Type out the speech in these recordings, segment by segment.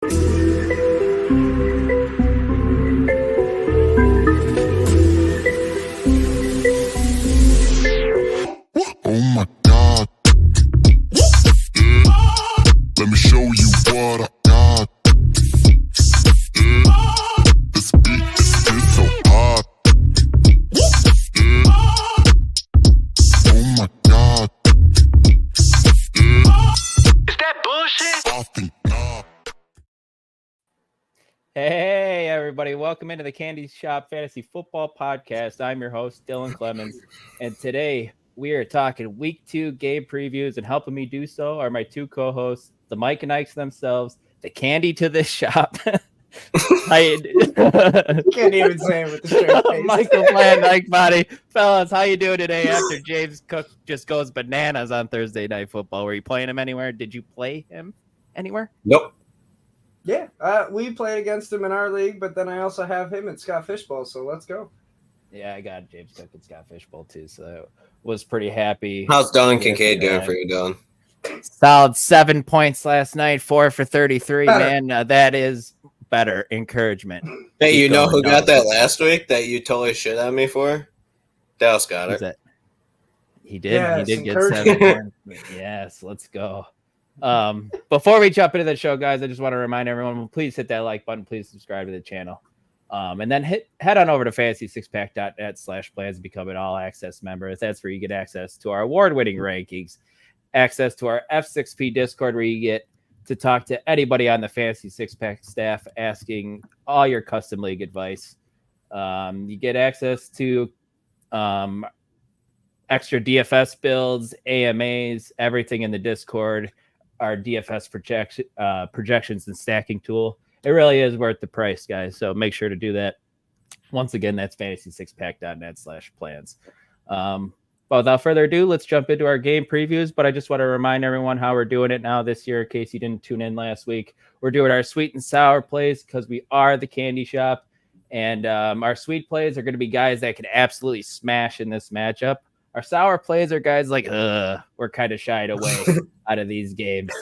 Oh my God. Let me show you what I got. This beat is so hot. Oh my God. Is that bullshit? I think not. Hey, everybody. Welcome into the Candy Shop Fantasy Football Podcast. I'm your host, Dylan Clemens. And today we are talking week 2 game previews, and helping me do so are my two co-hosts, the Mike and Ikes themselves, the candy to this shop. Can't even say it with the straight face. Michael Bland, Ike Body. Fellas, how you doing today after James Cook just goes bananas on Thursday Night Football? Were you playing him anywhere? Did you play him anywhere? Nope. Yeah, we played against him in our league, but then I also have him and Scott Fishbowl, so let's go. Yeah, I got James Cook and Scott Fishbowl too, so was pretty happy. How's Don Kincaid doing for you, Don? Solid 7 points last night, 4 for 33. Better. Man, that is better encouragement. Hey, Keep you know going, who got dog. that last week that you totally shit on me for? Dallas got Who's it. that? He did. Yes, He did get encouragement. 7 points. Yes, let's go. Before we jump into the show, guys, I just want to remind everyone, please hit that like button. Please subscribe to the channel. And then head on over to fantasy6pack.net/plans and become an all-access member. That's where you get access to our award-winning rankings, access to our F6P Discord, where you get to talk to anybody on the Fantasy Six Pack staff, asking all your custom league advice. You get access to extra DFS builds, AMAs, everything in the Discord, our DFS projections and stacking tool. It really is worth the price, guys. So make sure to do that. Once again, that's fantasy6pack.net/plans. But without further ado, let's jump into our game previews. But I just want to remind everyone how we're doing it now this year, in case you didn't tune in last week. We're doing our sweet and sour plays because we are the candy shop. And our sweet plays are going to be guys that can absolutely smash in this matchup. Our sour plays are guys like, we're kind of shied away out of these games.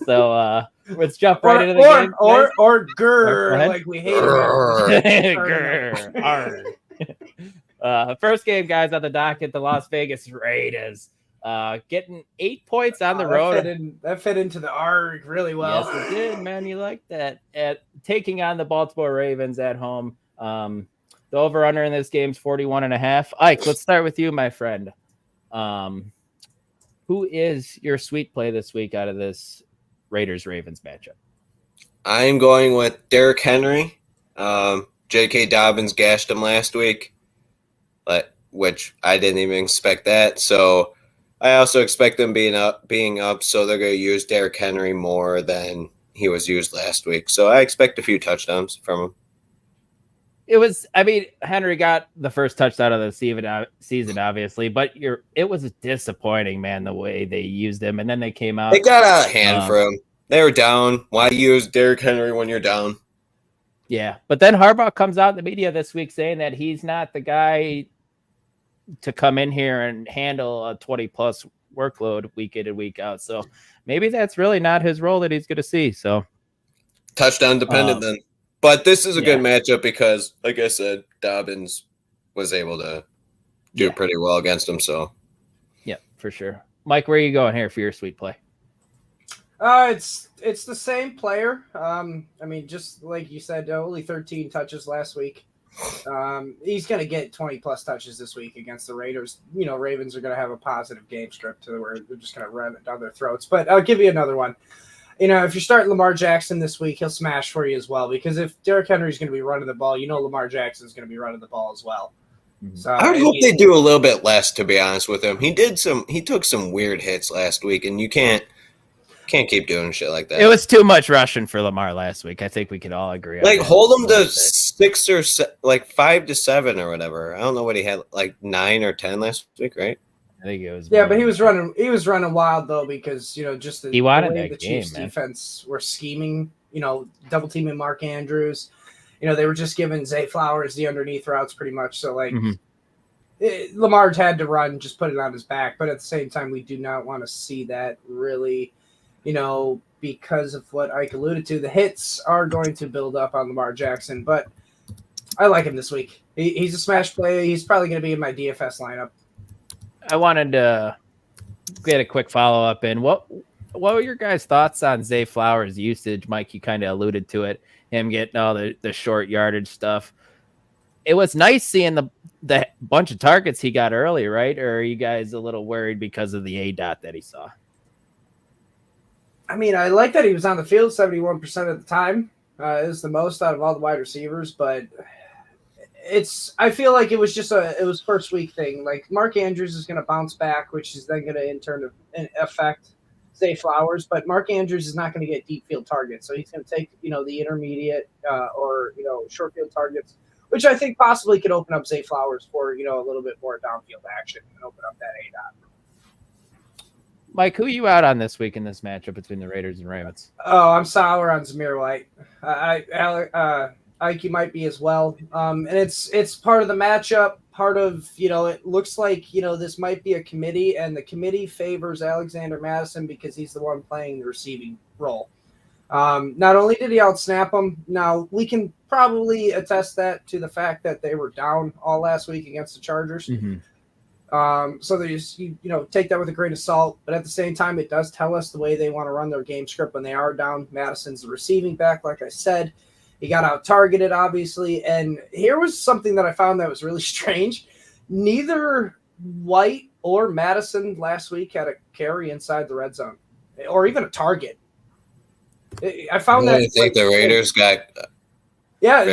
So let's jump right into the game. Or Go grr, ahead. like we hate it. Grr. Arr. First game, guys, on the docket, the Las Vegas Raiders. Getting 8 points on the road. That fit into the arc really well. Yes, it did, man. You like that. Taking on the Baltimore Ravens at home. The over-under in this game is 41.5. Ike, let's start with you, my friend. Who is your sweet play this week out of this Raiders-Ravens matchup? I'm going with Derrick Henry. J.K. Dobbins gashed him last week, which I didn't even expect that. So I also expect them being up, so they're going to use Derrick Henry more than he was used last week. So I expect a few touchdowns from him. Henry got the first touchdown of the season, obviously, but it was disappointing, man, the way they used him. And then they came out. They got out of hand for him. They were down. Why use Derrick Henry when you're down? Yeah, but then Harbaugh comes out in the media this week saying that he's not the guy to come in here and handle a 20-plus workload week in and week out. So maybe that's really not his role that he's going to see. So touchdown dependent then. But this is a good matchup because, like I said, Dobbins was able to do pretty well against him. So, yeah, for sure. Mike, where are you going here for your sweet play? It's the same player. Just like you said, only 13 touches last week. He's going to get 20-plus touches this week against the Raiders. You know, Ravens are going to have a positive game script to where they're just going to run it down their throats. But I'll give you another one. You know, if you're starting Lamar Jackson this week, he'll smash for you as well. Because if Derrick Henry's going to be running the ball, you know Lamar Jackson's going to be running the ball as well. So I would hope they do a little bit less, to be honest with him. He took some weird hits last week, and you can't keep doing shit like that. It was too much rushing for Lamar last week. I think we could all agree on that. Hold him to 6 or 5 to 7 or whatever. I don't know what he had, 9 or 10 last week, right? I think it was. Yeah, but he was running wild though because just the way the Chiefs defense were scheming, double teaming Mark Andrews. They were just giving Zay Flowers the underneath routes pretty much. So Lamar had to run, just put it on his back. But at the same time, we do not want to see that really, because of what Ike alluded to. The hits are going to build up on Lamar Jackson, but I like him this week. He's a smash play. He's probably going to be in my DFS lineup. I wanted to get a quick follow-up in. What were your guys' thoughts on Zay Flowers' usage? Mike, you kind of alluded to it, him getting all the short yardage stuff. It was nice seeing the bunch of targets he got early, right? Or are you guys a little worried because of the A-dot that he saw? I mean, I like that he was on the field 71% of the time. It was the most out of all the wide receivers, but I feel like it was just it was first week thing. Like Mark Andrews is going to bounce back, which is then going to in turn affect Zay Flowers, but Mark Andrews is not going to get deep field targets. So he's going to take, the intermediate or short field targets, which I think possibly could open up Zay Flowers for, a little bit more downfield action and open up that A-dot. Mike, who are you out on this week in this matchup between the Raiders and Ravens? Oh, I'm sour on Zamir White. Ike might be as well. And it's part of the matchup, part of, it looks like, this might be a committee, and the committee favors Alexander Madison because he's the one playing the receiving role. Not only did he outsnap him, now we can probably attest that to the fact that they were down all last week against the Chargers. Mm-hmm. So they just, take that with a grain of salt. But at the same time, it does tell us the way they want to run their game script when they are down. Madison's the receiving back, like I said. He got out-targeted, obviously. And here was something that I found that was really strange. Neither White or Madison last week had a carry inside the red zone or even a target. I found that. I think the Raiders got. Yeah,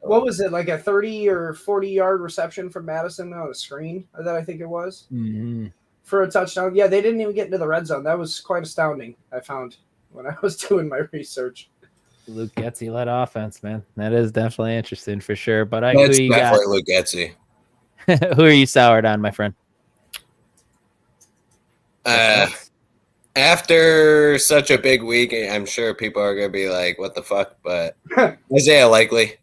what was it, like a 30 or 40-yard reception from Madison on a screen that I think it was for a touchdown. Yeah, they didn't even get into the red zone. That was quite astounding, I found, when I was doing my research. Luke Getsy led offense, man. That is definitely interesting for sure. But That's definitely Luke Getsy. Who are you soured on, my friend? After such a big week, I'm sure people are going to be like, what the fuck? But Isaiah Likely.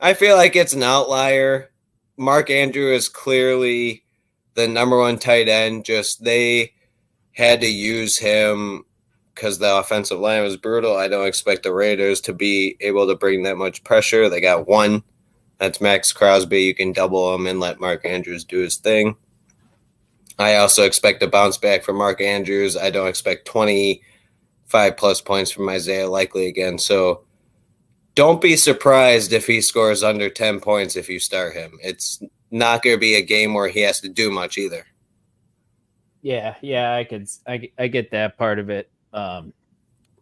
I feel like it's an outlier. Mark Andrews is clearly the number one tight end. Just they had to use him because the offensive line was brutal. I don't expect the Raiders to be able to bring that much pressure. They got one. That's Max Crosby. You can double him and let Mark Andrews do his thing. I also expect a bounce back from Mark Andrews. I don't expect 25-plus points from Isaiah Likely again. So don't be surprised if he scores under 10 points if you start him. It's not going to be a game where he has to do much either. Yeah, I get that part of it.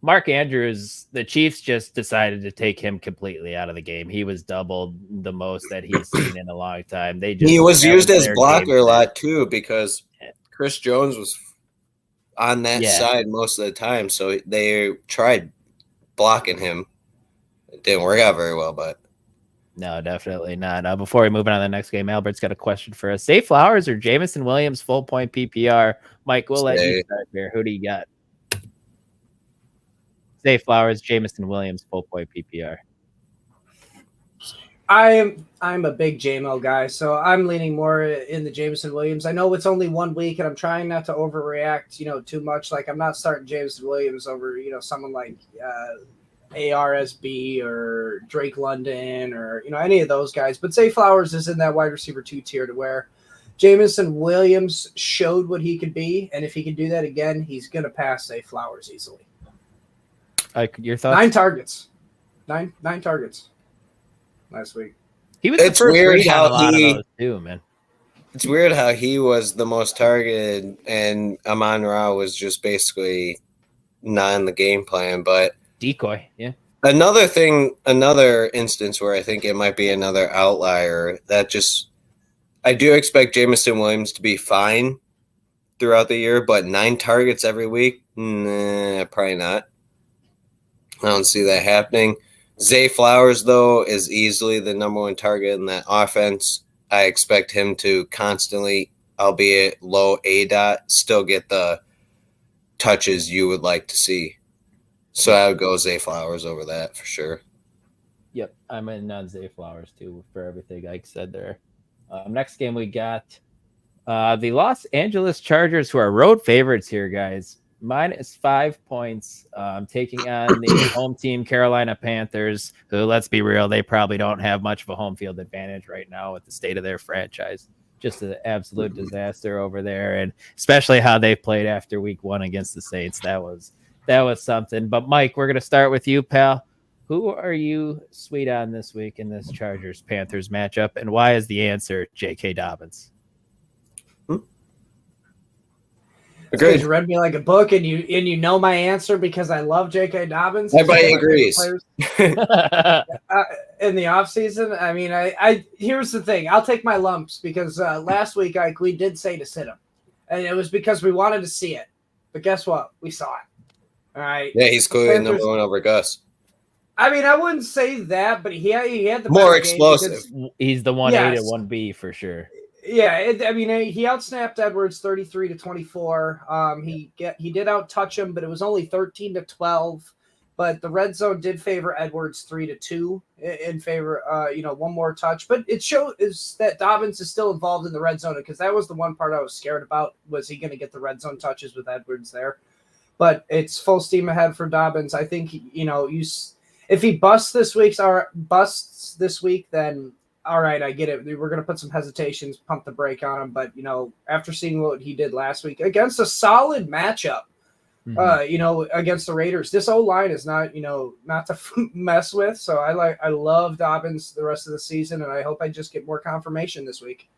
Mark Andrews, the Chiefs just decided to take him completely out of the game. He was doubled the most that he's seen in a long time. He was used as blocker a lot too because Chris Jones was on that side most of the time. So they tried blocking him. It didn't work out very well, but no, definitely not. Before we move on to the next game, Albert's got a question for us. Zay Flowers or Jamison Williams full point PPR? Mike, we'll let you start here. Who do you got? Zay Flowers, Jamison Williams, full point PPR. I'm a big JMO guy, so I'm leaning more in the Jamison Williams. I know it's only 1 week, and I'm trying not to overreact, too much. Like I'm not starting Jamison Williams over, someone like ARSB or Drake London or any of those guys. But Zay Flowers is in that wide receiver 2 tier to where Jamison Williams showed what he could be, and if he can do that again, he's gonna pass Zay Flowers easily. Your thoughts? 9 targets. Nine targets last week. He was the first read on a lot of those too, man. It's weird how he was the most targeted and Amon-Ra was just basically not in the game plan. But decoy, yeah. Another instance where I think it might be another outlier I do expect Jamison Williams to be fine throughout the year, but 9 targets every week? Nah, probably not. I don't see that happening. Zay Flowers, though, is easily the number one target in that offense. I expect him to constantly, albeit low A-dot, still get the touches you would like to see. So I would go Zay Flowers over that for sure. Yep, I'm in on Zay Flowers, too, for everything Ike said there. Next game we got the Los Angeles Chargers, who are road favorites here, guys. minus 5 points, taking on the home team Carolina Panthers, who, let's be real, they probably don't have much of a home field advantage right now with the state of their franchise. Just an absolute disaster over there, and especially how they played after week 1 against the Saints. That was something. But Mike, we're going to start with you, pal. Who are you sweet on this week in this Chargers-Panthers matchup, and why is the answer J.K. Dobbins? Agreed. You read me like a book, and you know my answer because I love J.K. Dobbins. Everybody agrees. In the offseason, I mean, I here's the thing. I'll take my lumps because last week we did say to sit him, and it was because we wanted to see it. But guess what? We saw it. All right. Yeah, he's clearly number one over Gus. I mean, I wouldn't say that, but he had the more explosive. He's the 1A to 1B for sure. Yeah, I mean, he outsnapped Edwards 33-24. He did out touch him, but it was only 13-12. But the red zone did favor Edwards 3-2 in favor. One more touch, but it shows that Dobbins is still involved in the red zone because that was the one part I was scared about. Was he going to get the red zone touches with Edwards there? But it's full steam ahead for Dobbins. I think if he busts this week, then. All right, I get it. We're going to put some hesitations, pump the brake on him. But, after seeing what he did last week against a solid matchup, against the Raiders, this O-line is not to mess with. So I love Dobbins the rest of the season, and I hope I just get more confirmation this week.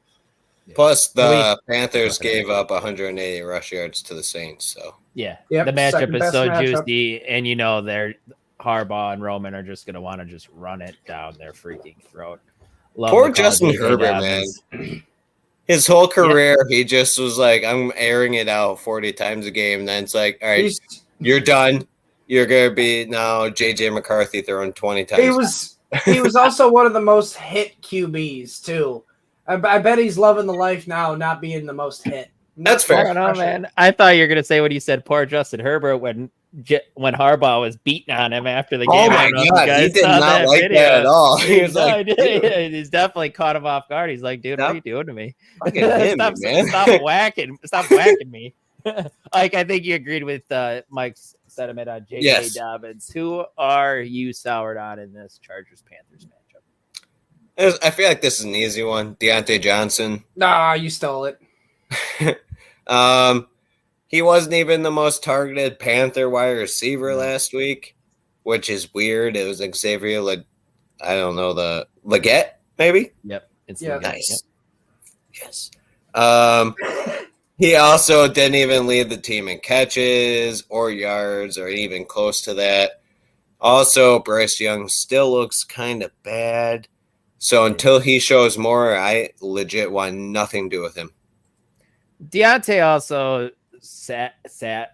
Plus, the Panthers gave up 180 rush yards to the Saints. So the matchup is so juicy, and they're Harbaugh and Roman are just going to want to just run it down their freaking throat. Poor Justin Herbert, man. His whole career, he just was like, I'm airing it out 40 times a game. And then it's like, all right, you're done. You're going to be now J.J. McCarthy throwing 20 times. He was also one of the most hit QBs, too. I bet he's loving the life now, not being the most hit. That's fair. I don't know, man. I thought you were going to say when you said poor Justin Herbert when Harbaugh was beating on him after the game. Oh my God, he did not like that at all. He was like, he's definitely caught him off guard. He's like, dude, what are you doing to me? Stop whacking me. Like, I think you agreed with Mike's sentiment on J.K. Dobbins. Who are you soured on in this Chargers-Panthers matchup? I feel like this is an easy one. Deontay Johnson. Nah, you stole it. He wasn't even the most targeted Panther wide receiver last week, which is weird. It was Xavier Leggett, maybe? Yep. It's nice. Yep. Yes. He also didn't even lead the team in catches or yards or even close to that. Also, Bryce Young still looks kind of bad. So until he shows more, I legit want nothing to do with him. Deontay also sat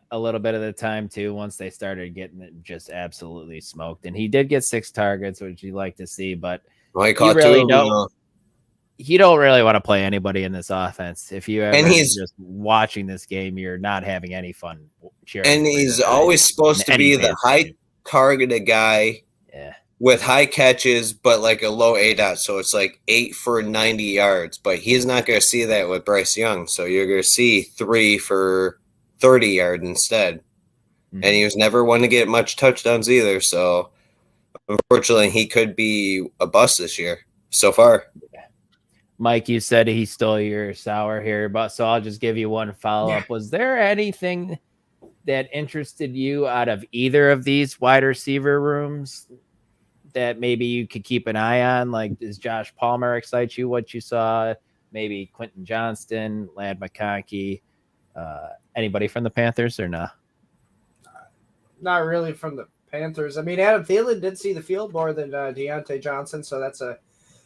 a little bit of the time too once they started getting it just absolutely smoked, and he did get 6 targets, which you like to see, but you don't really want to play anybody in this offense. If you ever just watching this game, you're not having any fun cheering. And he's always supposed to be the high targeted guy with high catches, but like a low ADOT. So it's like 8 for 90 yards, but he's not going to see that with Bryce Young. So you're going to see 3 for 30 yards instead. Mm-hmm. And he was never one to get much touchdowns either. So unfortunately, he could be a bust this year so far. Yeah. Mike, you said he stole your sour here, but so I'll just give you one follow-up. Yeah. Was there anything that interested you out of either of these wide receiver rooms that maybe you could keep an eye on? Like, does Josh Palmer excite you, what you saw? Maybe Quentin Johnston, Ladd McConkey, anybody from the Panthers or no? Not really from the Panthers. I mean, Adam Thielen did see the field more than Deontay Johnson, so that's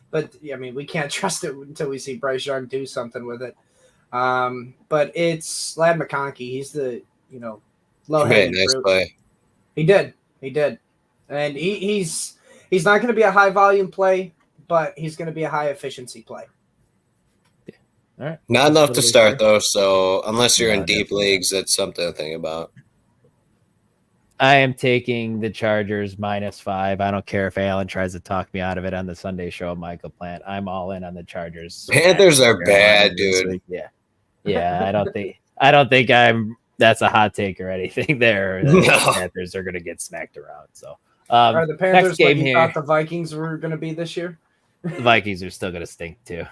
but I mean, we can't trust it until we see Bryce Young do something with it. But it's Ladd McConkey. He's the, low-hanging fruit. Play. He did. And he's not going to be a high-volume play, but he's going to be a high-efficiency play. Yeah. All right. Not enough to start, though, so unless you're in deep leagues, that's something to think about. I am taking the Chargers -5. I don't care if Alan tries to talk me out of it on the Sunday show, Michael Plant. I'm all in on the Chargers. Panthers are bad, dude. Yeah. I don't think that's a hot take or anything there. No. The Panthers are going to get smacked around. So, Are the Panthers next game what you here, thought the Vikings were going to be this year? the Vikings are still going to stink too.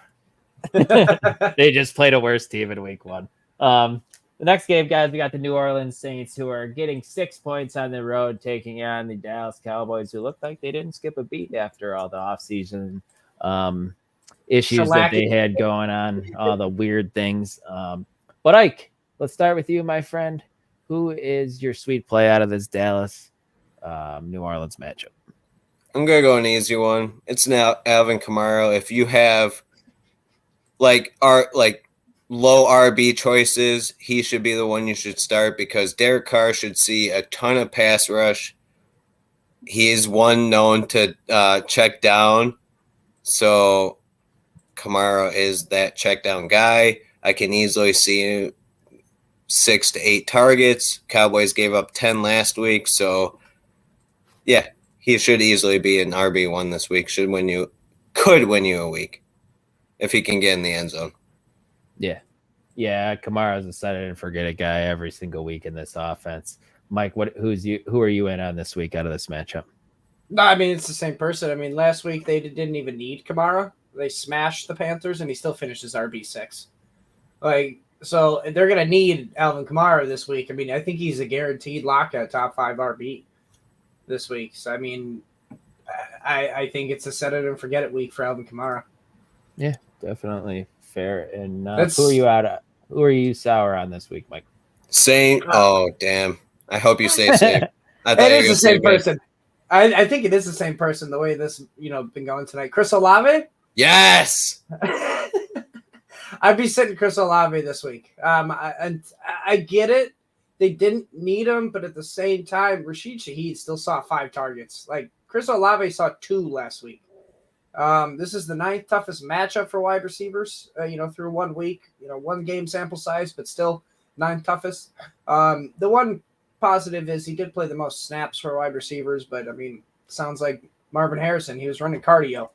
They just played a worse team in week 1. The next game, guys, we got the New Orleans Saints, who are getting 6 points on the road, taking on the Dallas Cowboys, who look like they didn't skip a beat after all the offseason issues that they had going on, all the weird things. But Ike, let's start with you, my friend. Who is your sweet play out of this Dallas New Orleans matchup? I'm gonna go an easy one. It's now Alvin Kamara. If you have low RB choices, he should be the one you should start because Derek Carr should see a ton of pass rush. He is one known to check down, so Kamara is that check down guy. I can easily see 6 to 8 targets. Cowboys gave up 10 last week, so yeah, he should easily be an RB1 this week. Could win you a week if he can get in the end zone. Yeah, Kamara's a set it and forget it guy every single week in this offense. Mike, who are you in on this week out of this matchup? No, I mean, it's the same person. I mean, last week they didn't even need Kamara. They smashed the Panthers, and he still finished as RB6. So they're going to need Alvin Kamara this week. I mean, I think he's a guaranteed lock at top 5 RB this week. So, I mean, I think it's a set it and forget it week for Alvin Kamara. Yeah, definitely fair. And who are you sour on this week, Mike? Same. Oh, damn. I hope you say same. It is the same person. I think it is the same person. The way this, been going tonight. Chris Olave. Yes. I'd be sitting Chris Olave this week. I get it. They didn't need him, but at the same time, Rashid Shaheed still saw 5 targets. Chris Olave saw 2 last week. This is the 9th toughest matchup for wide receivers, through 1 week, 1 game sample size, but still 9th toughest. The one positive is he did play the most snaps for wide receivers, but I mean, sounds like Marvin Harrison, he was running cardio.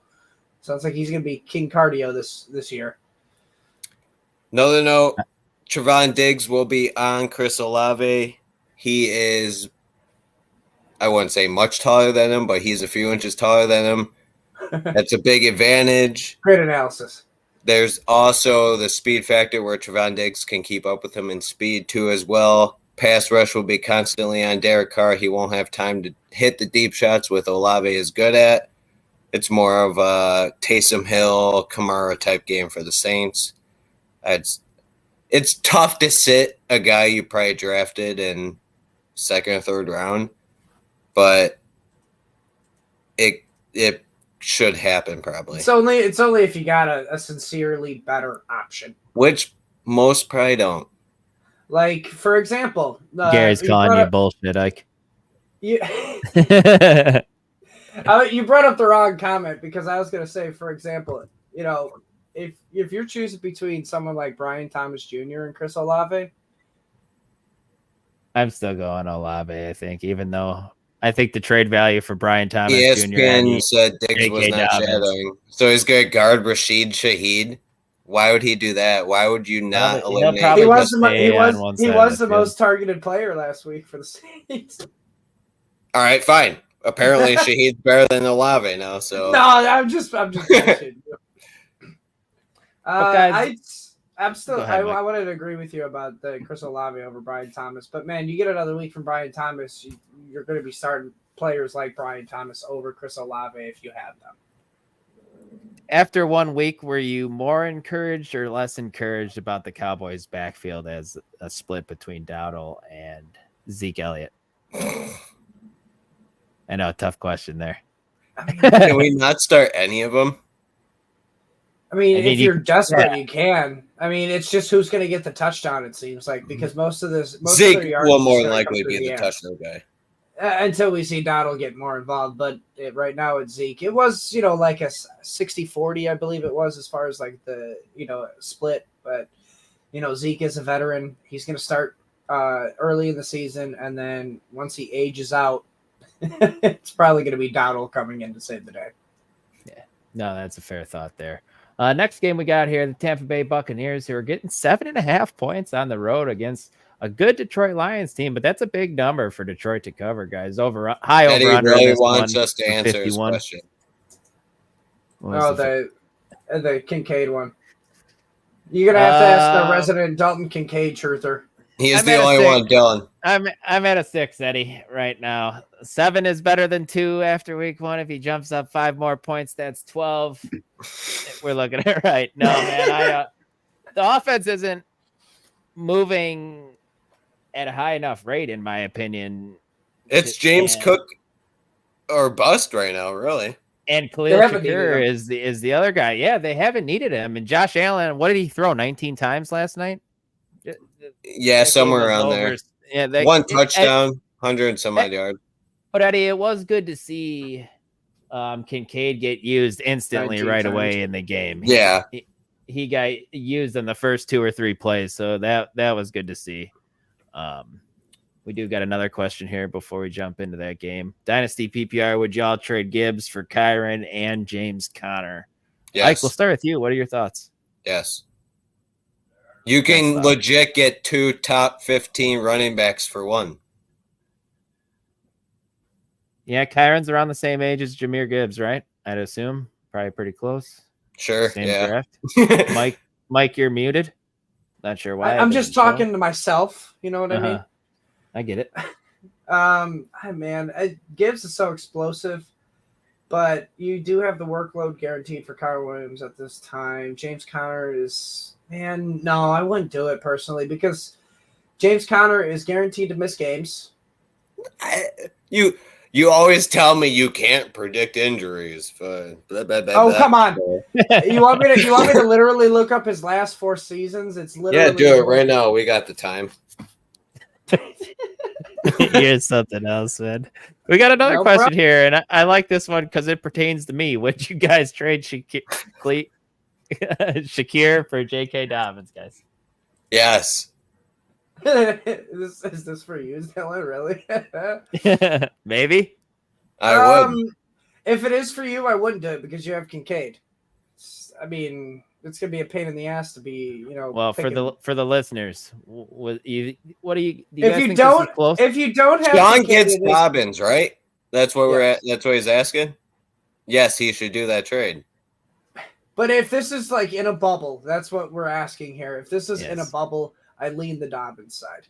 Sounds like he's going to be king cardio this year. Another note, Trevon Diggs will be on Chris Olave. He is, I wouldn't say much taller than him, but he's a few inches taller than him. That's a big advantage. Great analysis. There's also the speed factor where Trevon Diggs can keep up with him in speed too as well. Pass rush will be constantly on Derek Carr. He won't have time to hit the deep shots with Olave is good at. It's more of a Taysom Hill, Kamara type game for the Saints. It's tough to sit a guy you probably drafted in 2nd or 3rd round, but it should happen probably. It's only if you got a sincerely better option, which most probably don't. For example, Gary's calling you bullshit, Ike. You brought up the wrong comment because I was going to say, for example, if you're choosing between someone like Brian Thomas Jr. and Chris Olave, I'm still going Olave, I think, even though I think the trade value for Brian Thomas ESPN Jr. said Diggs was not shadowing. So he's going to guard Rashid Shaheed. Why would he do that? Why would you not eliminate him? He was the most targeted player last week for the Saints. All right, fine. Apparently Shaheed's better than Olave now. So no, I'm just bullshitting you. Guys, I wanted to agree with you about the Chris Olave over Brian Thomas, but man, you get another week from Brian Thomas, you're going to be starting players like Brian Thomas over Chris Olave if you have them. After 1 week, were you more encouraged or less encouraged about the Cowboys' backfield as a split between Dowdle and Zeke Elliott? I know, tough question there. Can we not start any of them? I mean, if you're desperate, you can. I mean, it's just who's going to get the touchdown, it seems like, because most Zeke of the yards will more than likely be the touchdown guy. Until we see Donald get more involved. But right now it's Zeke. It was, like a 60-40, I believe it was, as far as like the, split. But, Zeke is a veteran. He's going to start early in the season. And then once he ages out, it's probably going to be Donald coming in to save the day. Yeah, no, that's a fair thought there. Next game we got here, the Tampa Bay Buccaneers, who are getting 7.5 points on the road against a good Detroit Lions team, but that's a big number for Detroit to cover, guys. High Eddie over under really this wants one us to for answer his 51. question. Oh, the Kincaid one. You're gonna have to ask the resident Dalton Kincaid truther. He is I'm the at a only 6. one, Dylan. I'm at a 6, Eddie, right now. 7 is better than 2 after week 1. If he jumps up 5 more points, that's 12. We're looking at it right. No, man, the offense isn't moving at a high enough rate, in my opinion. It's James Cook or bust right now, really. And Khalil Shakir is the other guy. Yeah, they haven't needed him. And Josh Allen, what did he throw? 19 times last night? Yeah, somewhere around there. Yeah, one touchdown, 100 and some odd yards. But Eddie, it was good to see Kincaid get used instantly right away in the game. Yeah. He got used in the first 2 or 3 plays, so that was good to see. We do got another question here before we jump into that game. Dynasty PPR, would y'all trade Gibbs for Kyron and James Conner? Yes. Mike, we'll start with you. What are your thoughts? Yes. You can legit get 2 top 15 running backs for 1. Yeah, Kyron's around the same age as Jahmyr Gibbs, right? I'd assume. Probably pretty close. Sure. Same yeah. draft. Mike, you're muted. Not sure why. I'm just talking to myself. You know what I mean? I get it. Gibbs is so explosive, but you do have the workload guaranteed for Kyle Williams at this time. James Conner is, no, I wouldn't do it personally because James Conner is guaranteed to miss games. You always tell me you can't predict injuries. Come on! You want me to literally look up his last 4 seasons? It's literally do it right now. We got the time. Here's something else, man. We got another question here, and I like this one because it pertains to me. Would you guys trade Shakir for J.K. Dobbins, guys? Yes. Is this for you, Dylan? Really? Maybe. I would. If it is for you, I wouldn't do it because you have Kincaid. I mean, it's gonna be a pain in the ass to be, Well, for the listeners, what do you? If you don't have, John gets Dobbins, right? That's what we're at. That's what he's asking. Yes, he should do that trade. But if this is like in a bubble, that's what we're asking here. If this is in a bubble, I lean the Dobbins side.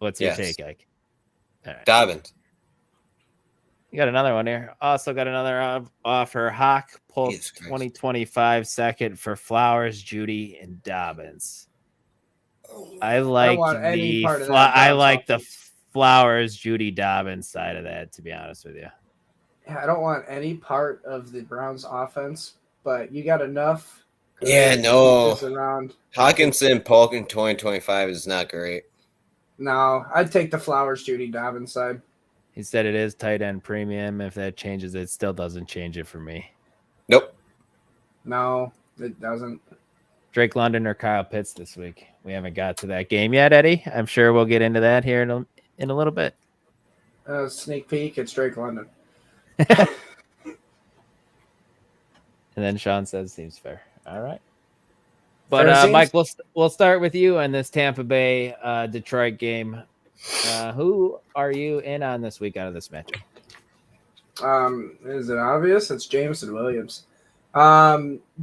What's your take, Ike? All right. Dobbins. You got another one here. Also got another offer. Hawk Pulse 2025 second for Flowers, Judy, and Dobbins. I like the Flowers, Judy, Dobbins side of that, to be honest with you. I don't want any part of the Browns offense, but you got enough. Yeah, no. Hawkinson Polk in 2025 is not great. No, I'd take the Flowers, Judy, Dobbins side. He said it is tight end premium. If that changes, it still doesn't change it for me. Nope. No, it doesn't. Drake London or Kyle Pitts this week? We haven't got to that game yet, Eddie. I'm sure we'll get into that here in a little bit. Sneak peek, it's Drake London. And then Sean says seems fair. All right. But Mike, we'll start with you on this Tampa Bay Detroit game. Who are you in on this week out of this matchup? Is it obvious? It's Jameson Williams.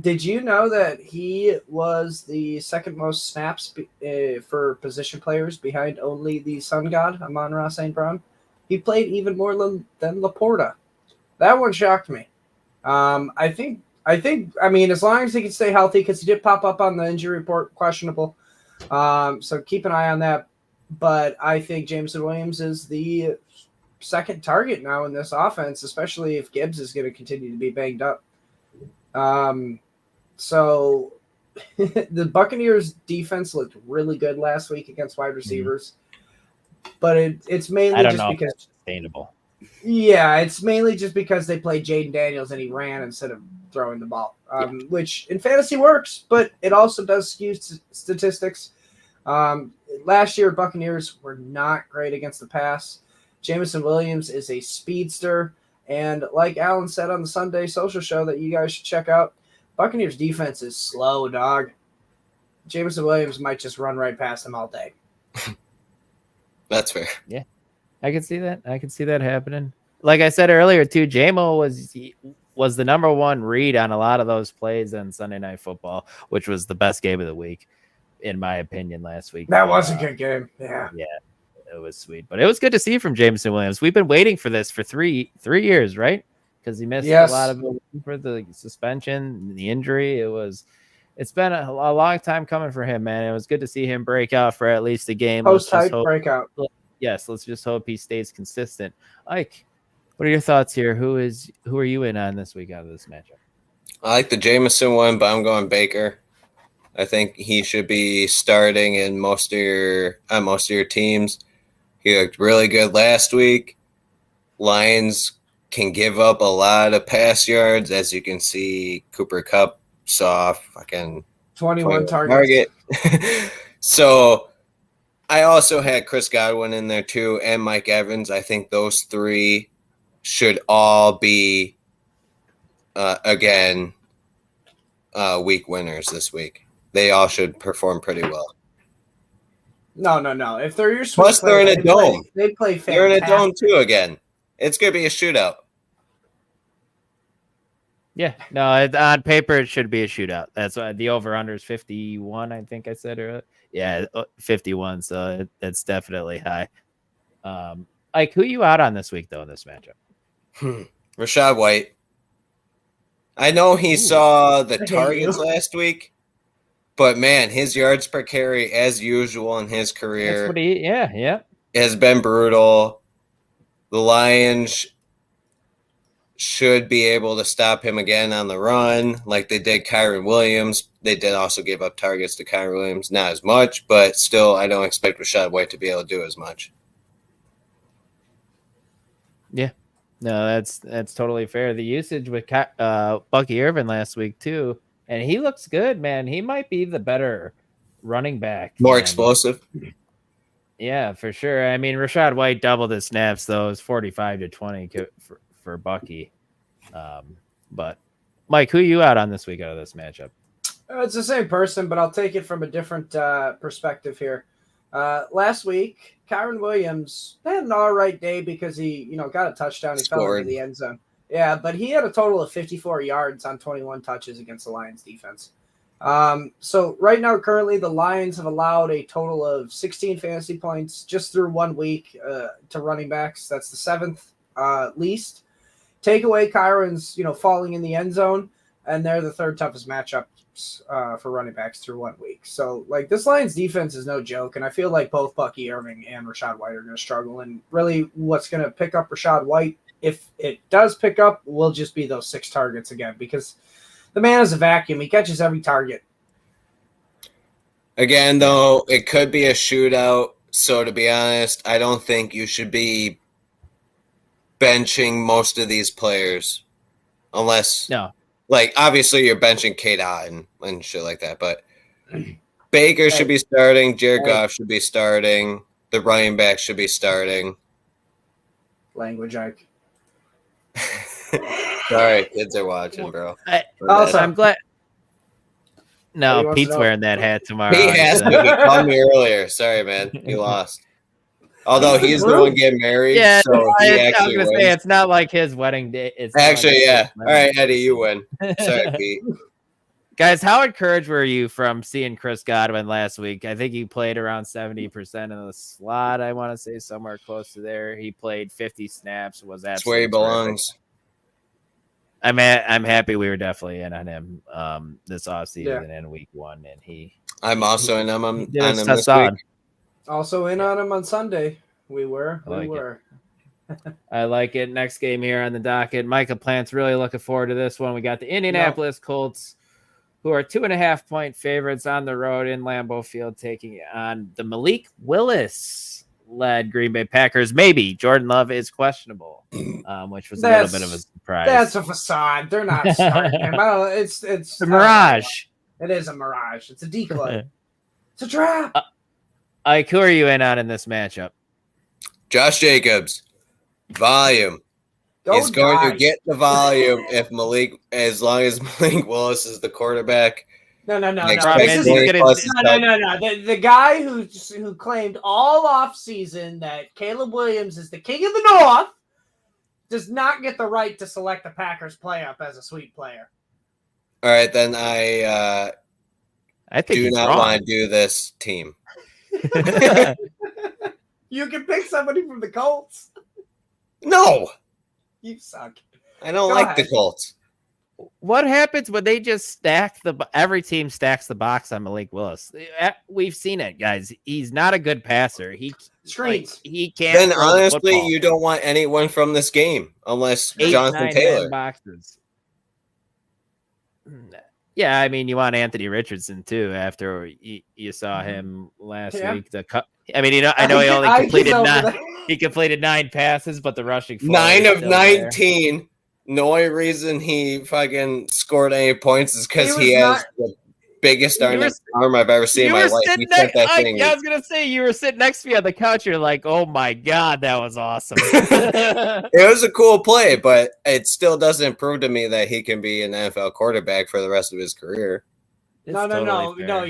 Did you know that he was the second most snaps for position players behind only the Sun God, Amon-Ra St. Brown? He played even more than Laporta. That one shocked me. I think, as long as he can stay healthy, because he did pop up on the injury report, questionable. So keep an eye on that. But I think Jameson Williams is the second target now in this offense, especially if Gibbs is going to continue to be banged up. So the Buccaneers defense looked really good last week against wide receivers, but it's mainly just because it's sustainable. Yeah, it's mainly just because they played Jaden Daniels and he ran instead of throwing the ball, which in fantasy works, but it also does skew statistics. Last year, Buccaneers were not great against the pass. Jameson Williams is a speedster, and like Alan said on the Sunday social show that you guys should check out, Buccaneers defense is slow, dog. Jameson Williams might just run right past him all day. That's fair. I can see that. I can see that happening. Like I said earlier, too, JMO was the number one read on a lot of those plays on Sunday Night Football, which was the best game of the week, in my opinion, last week. That was a good game. Yeah. Yeah, it was sweet. But it was good to see from Jameson Williams. We've been waiting for this for three years, right? Because he missed a lot of it for the suspension, the injury. It's been a long time coming for him, man. It was good to see him break out for at least a game. Post-type breakout. Yes, let's just hope he stays consistent. Ike, what are your thoughts here? Who are you in on this week out of this matchup? I like the Jameson one, but I'm going Baker. I think he should be starting in most of your teams. He looked really good last week. Lions can give up a lot of pass yards, as you can see. Cooper Kupp saw fucking 21 targets. So I also had Chris Godwin in there too, and Mike Evans. I think those three should all be week winners this week. They all should perform pretty well. No. If they're your plus, they're in a dome. They play fantastic. They're in a dome too again. It's gonna be a shootout. Yeah, no, on paper it should be a shootout. That's why the over/under is 51. I think I said earlier. Yeah, 51. So that's definitely high. Ike, who you out on this week though in this matchup? Rachaad White. I know he saw the targets last week, but man, his yards per carry, as usual in his career, has been brutal. The Lions should be able to stop him again on the run, like they did Kyron Williams. They did also give up targets to Kyron Williams, not as much, but still, I don't expect Rachaad White to be able to do as much. Yeah, no, that's totally fair. The usage with Bucky Irvin last week too, and he looks good, man. He might be the better running back, more explosive. Yeah, for sure. I mean, Rachaad White doubled his snaps though. It was 45-20 for Bucky. But Mike, who you out on this week out of this matchup? It's the same person, but I'll take it from a different perspective here. Last week, Kyron Williams had an all right day because he, got a touchdown. He fell into the end zone. Yeah, but he had a total of 54 yards on 21 touches against the Lions defense. So right now, currently, the Lions have allowed a total of 16 fantasy points just through 1 week to running backs. That's the seventh least. Take away Kyron's, falling in the end zone, and they're the third toughest matchups for running backs through 1 week. So, this Lions defense is no joke, and I feel like both Bucky Irving and Rachaad White are going to struggle. And really, what's going to pick up Rachaad White, if it does pick up, will just be those 6 targets again, because the man is a vacuum. He catches every target. Again, though, it could be a shootout. So, to be honest, I don't think you should be benching most of these players unless obviously you're benching K-Dot and shit like that, but Baker should be starting, Jared Goff should be starting, the running back should be starting. Language, Ike. Sorry, kids are watching, bro. Also, I'm glad. No, Pete's wearing that hat tomorrow. He has to. He called me earlier. Sorry, man. He lost. Although he's the one getting married, so he actually wins. Say, it's not like his wedding day. It's actually, yeah. All right, Eddie, you win. Sorry, Pete. Guys, how encouraged were you from seeing Chris Godwin last week? I think he played around 70% in the slot. I want to say somewhere close to there. He played 50 snaps. That's where he belongs. I'm happy we were definitely in on him this offseason and week 1, and I'm also in on him this week. Also in on him on Sunday. We were. I like it. Next game here on the docket. Micah Plant's really looking forward to this one. We got the Indianapolis Colts, who are 2.5-point favorites on the road in Lambeau Field, taking on the Malik Willis-led Green Bay Packers. Maybe Jordan Love is questionable, which was a little bit of a surprise. That's a facade. They're not starting him. It's a mirage. It is a mirage. It's a decoy. It's a trap. Ike, who are you in on in this matchup? Josh Jacobs, volume. He's going to get the volume as long as Malik Willis is the quarterback. No. Expect This is- 20 gonna- plus No. The guy who claimed all off season that Caleb Williams is the king of the North does not get the right to select the Packers play-up as a sweep player. All right, then I think do he's not wrong. want to do this team. You can pick somebody from the Colts. No, You suck. I don't Go like ahead. the Colts. What happens when they just stack every team stacks the box on Malik Willis? We've seen it, guys. He's not a good passer. Screens. He can't. Then throw the honestly, football. you don't want anyone from this game unless 8, Jonathan 9 Taylor. man boxes. Yeah, I mean, you want Anthony Richardson too. After you saw him last week, I mean, I know he only completed 9. He completed 9 passes, but the rushing 9 of still 19. There. The only reason he fucking scored any points is because he has the biggest arm I've ever seen in my life. He sent that thing. I was gonna say you were sitting next to me on the couch. You're like, "Oh my god, that was awesome." It was a cool play, but it still doesn't prove to me that he can be an NFL quarterback for the rest of his career. No.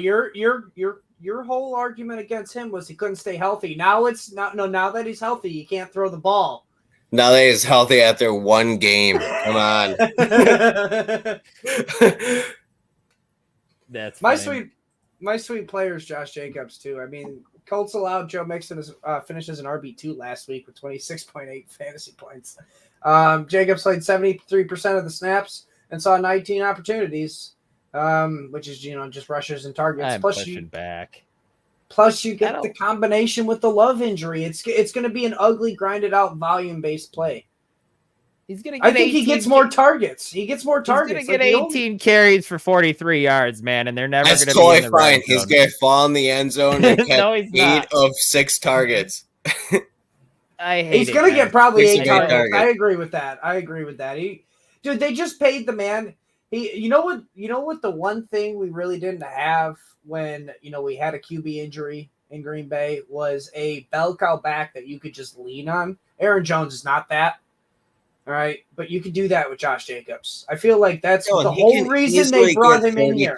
Your whole argument against him was he couldn't stay healthy. Now it's not. No, now that he's healthy, he can't throw the ball. Now that he's healthy after one game, come on. That's my funny. sweet player is Josh Jacobs too. I mean, Colts allowed Joe Mixon to finish as an RB2 last week with 26.8 fantasy points. Jacobs played 73% of the snaps and saw 19 opportunities, which is just rushes and targets. I'm pushing back. Plus, you get the combination with the Love injury. It's going to be an ugly, grinded out, volume based play. He's gonna get I think he gets more targets. He gets more targets. He's gonna get 18 carries for 43 yards, man, and they're never That's gonna totally be in the fine. red He's zone. gonna fall in the end zone and No, catch he's 8 not. of 6 targets. I hate He's it, going to man. get probably 8 Six targets. targets. I agree with that. Dude, they just paid the man. You know what the one thing we really didn't have when, we had a QB injury in Green Bay was a bell cow back that you could just lean on. Aaron Jones is not that. All right, but you could do that with Josh Jacobs. I feel like that's the whole reason they brought him in here.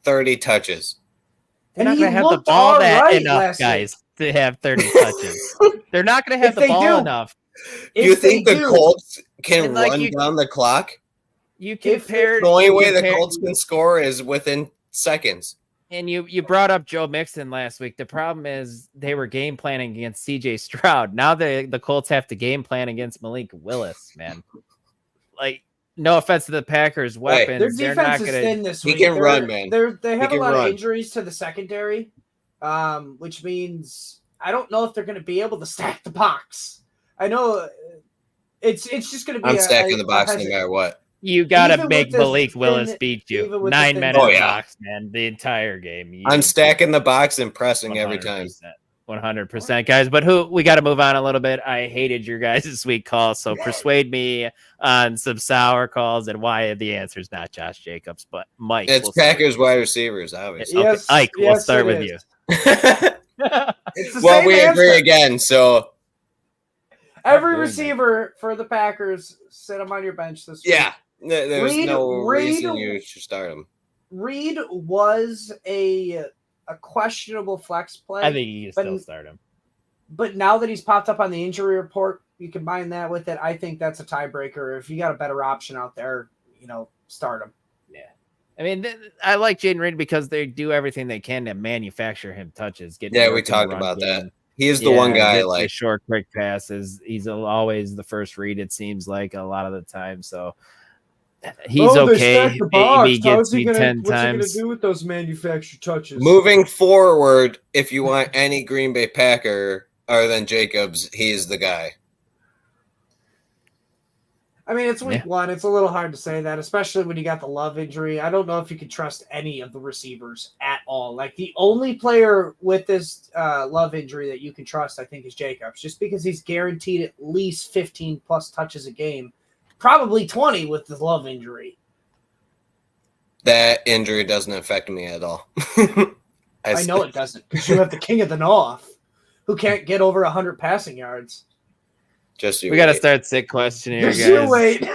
30 touches. They're not And going he to have the looked ball all that right enough, last guys, to have 30 touches. They're not going to have If the they ball do, enough. You If think they the do, Colts can And, like, run you- down the clock? You compared The only you way the compared- Colts can score is within seconds. And you brought up Joe Mixon last week. The problem is they were game planning against CJ Stroud. Now the Colts have to game plan against Malik Willis, man. Like, no offense to the Packers' weapons. their They're not defense is going thin this He week. can run, man. They have He a can lot run. of injuries to the secondary, which means I don't know if they're going to be able to stack the box. I know it's just going to be. I'm stacking the box no matter what. You got to Even make with this Malik Willis thin- beat you. even with the 9 thin- men in Oh, the yeah. box, man. The entire game. I'm stacking the box and pressing every time. 100%, guys. But we got to move on a little bit. I hated your guys' sweet calls, so persuade me on some sour calls and why the answer is not Josh Jacobs, but Mike. It's we'll start Packers wide receivers, obviously. Okay, Yes, Ike, we'll yes, start it with is. you. It's the Well, same we agree answer. again, so Every Good, receiver for the Packers, sit them on your bench this week. yeah. There's no reason Reed- you should start him. Reed was a questionable flex play. I think you can but- still start him. But now that he's popped up on the injury report, you combine that with it. I think that's a tiebreaker. If you got a better option out there, start him. I mean, I like Jaden Reed because they do everything they can to manufacture him touches. Yeah, we talked about that. He is the one guy like like short, quick passes. He's always the first read. It seems like a lot of the time. So he's okay. Maybe he gets me 10 times. What's he gonna do with those manufactured touches? moving forward. If you want any Green Bay Packer other than Jacobs, he's the guy. I mean, it's week 1. It's a little hard to say that, especially when you got the Love injury. I don't know if you could trust any of the receivers at all. Like, the only player with this Love injury that you can trust, I think, is Jacobs, just because he's guaranteed at least 15 plus touches a game, probably 20 with the Love injury. That injury doesn't affect me at all. I know it doesn't, because you have the king of the North, who can't get over 100 passing yards. Just you We got to wait. start sick question here, Just you guys. wait.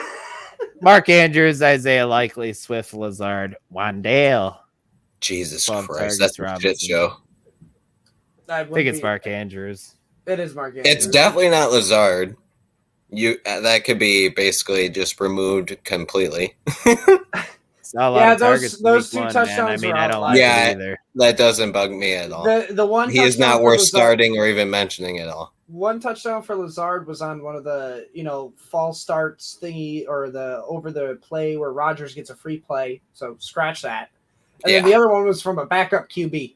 Mark Andrews, Isaiah Likely, Swift, Lazard, Wandale. Jesus 12 Christ, targets, that's a shit Robinson. show. I think it's Mark Andrews. It is Mark Andrews. It's definitely not Lazard. That could be basically just removed completely. It's not a lot of targets. those week 2 one, touchdowns man. I mean, were I don't like Yeah. it either. That doesn't bug me at all. The one He is touchdown not for worth Lazard- starting or even mentioning at all. One touchdown for Lazard was on one of the, false starts thingy or the over the play where Rodgers gets a free play. So scratch that. And then the other one was from a backup QB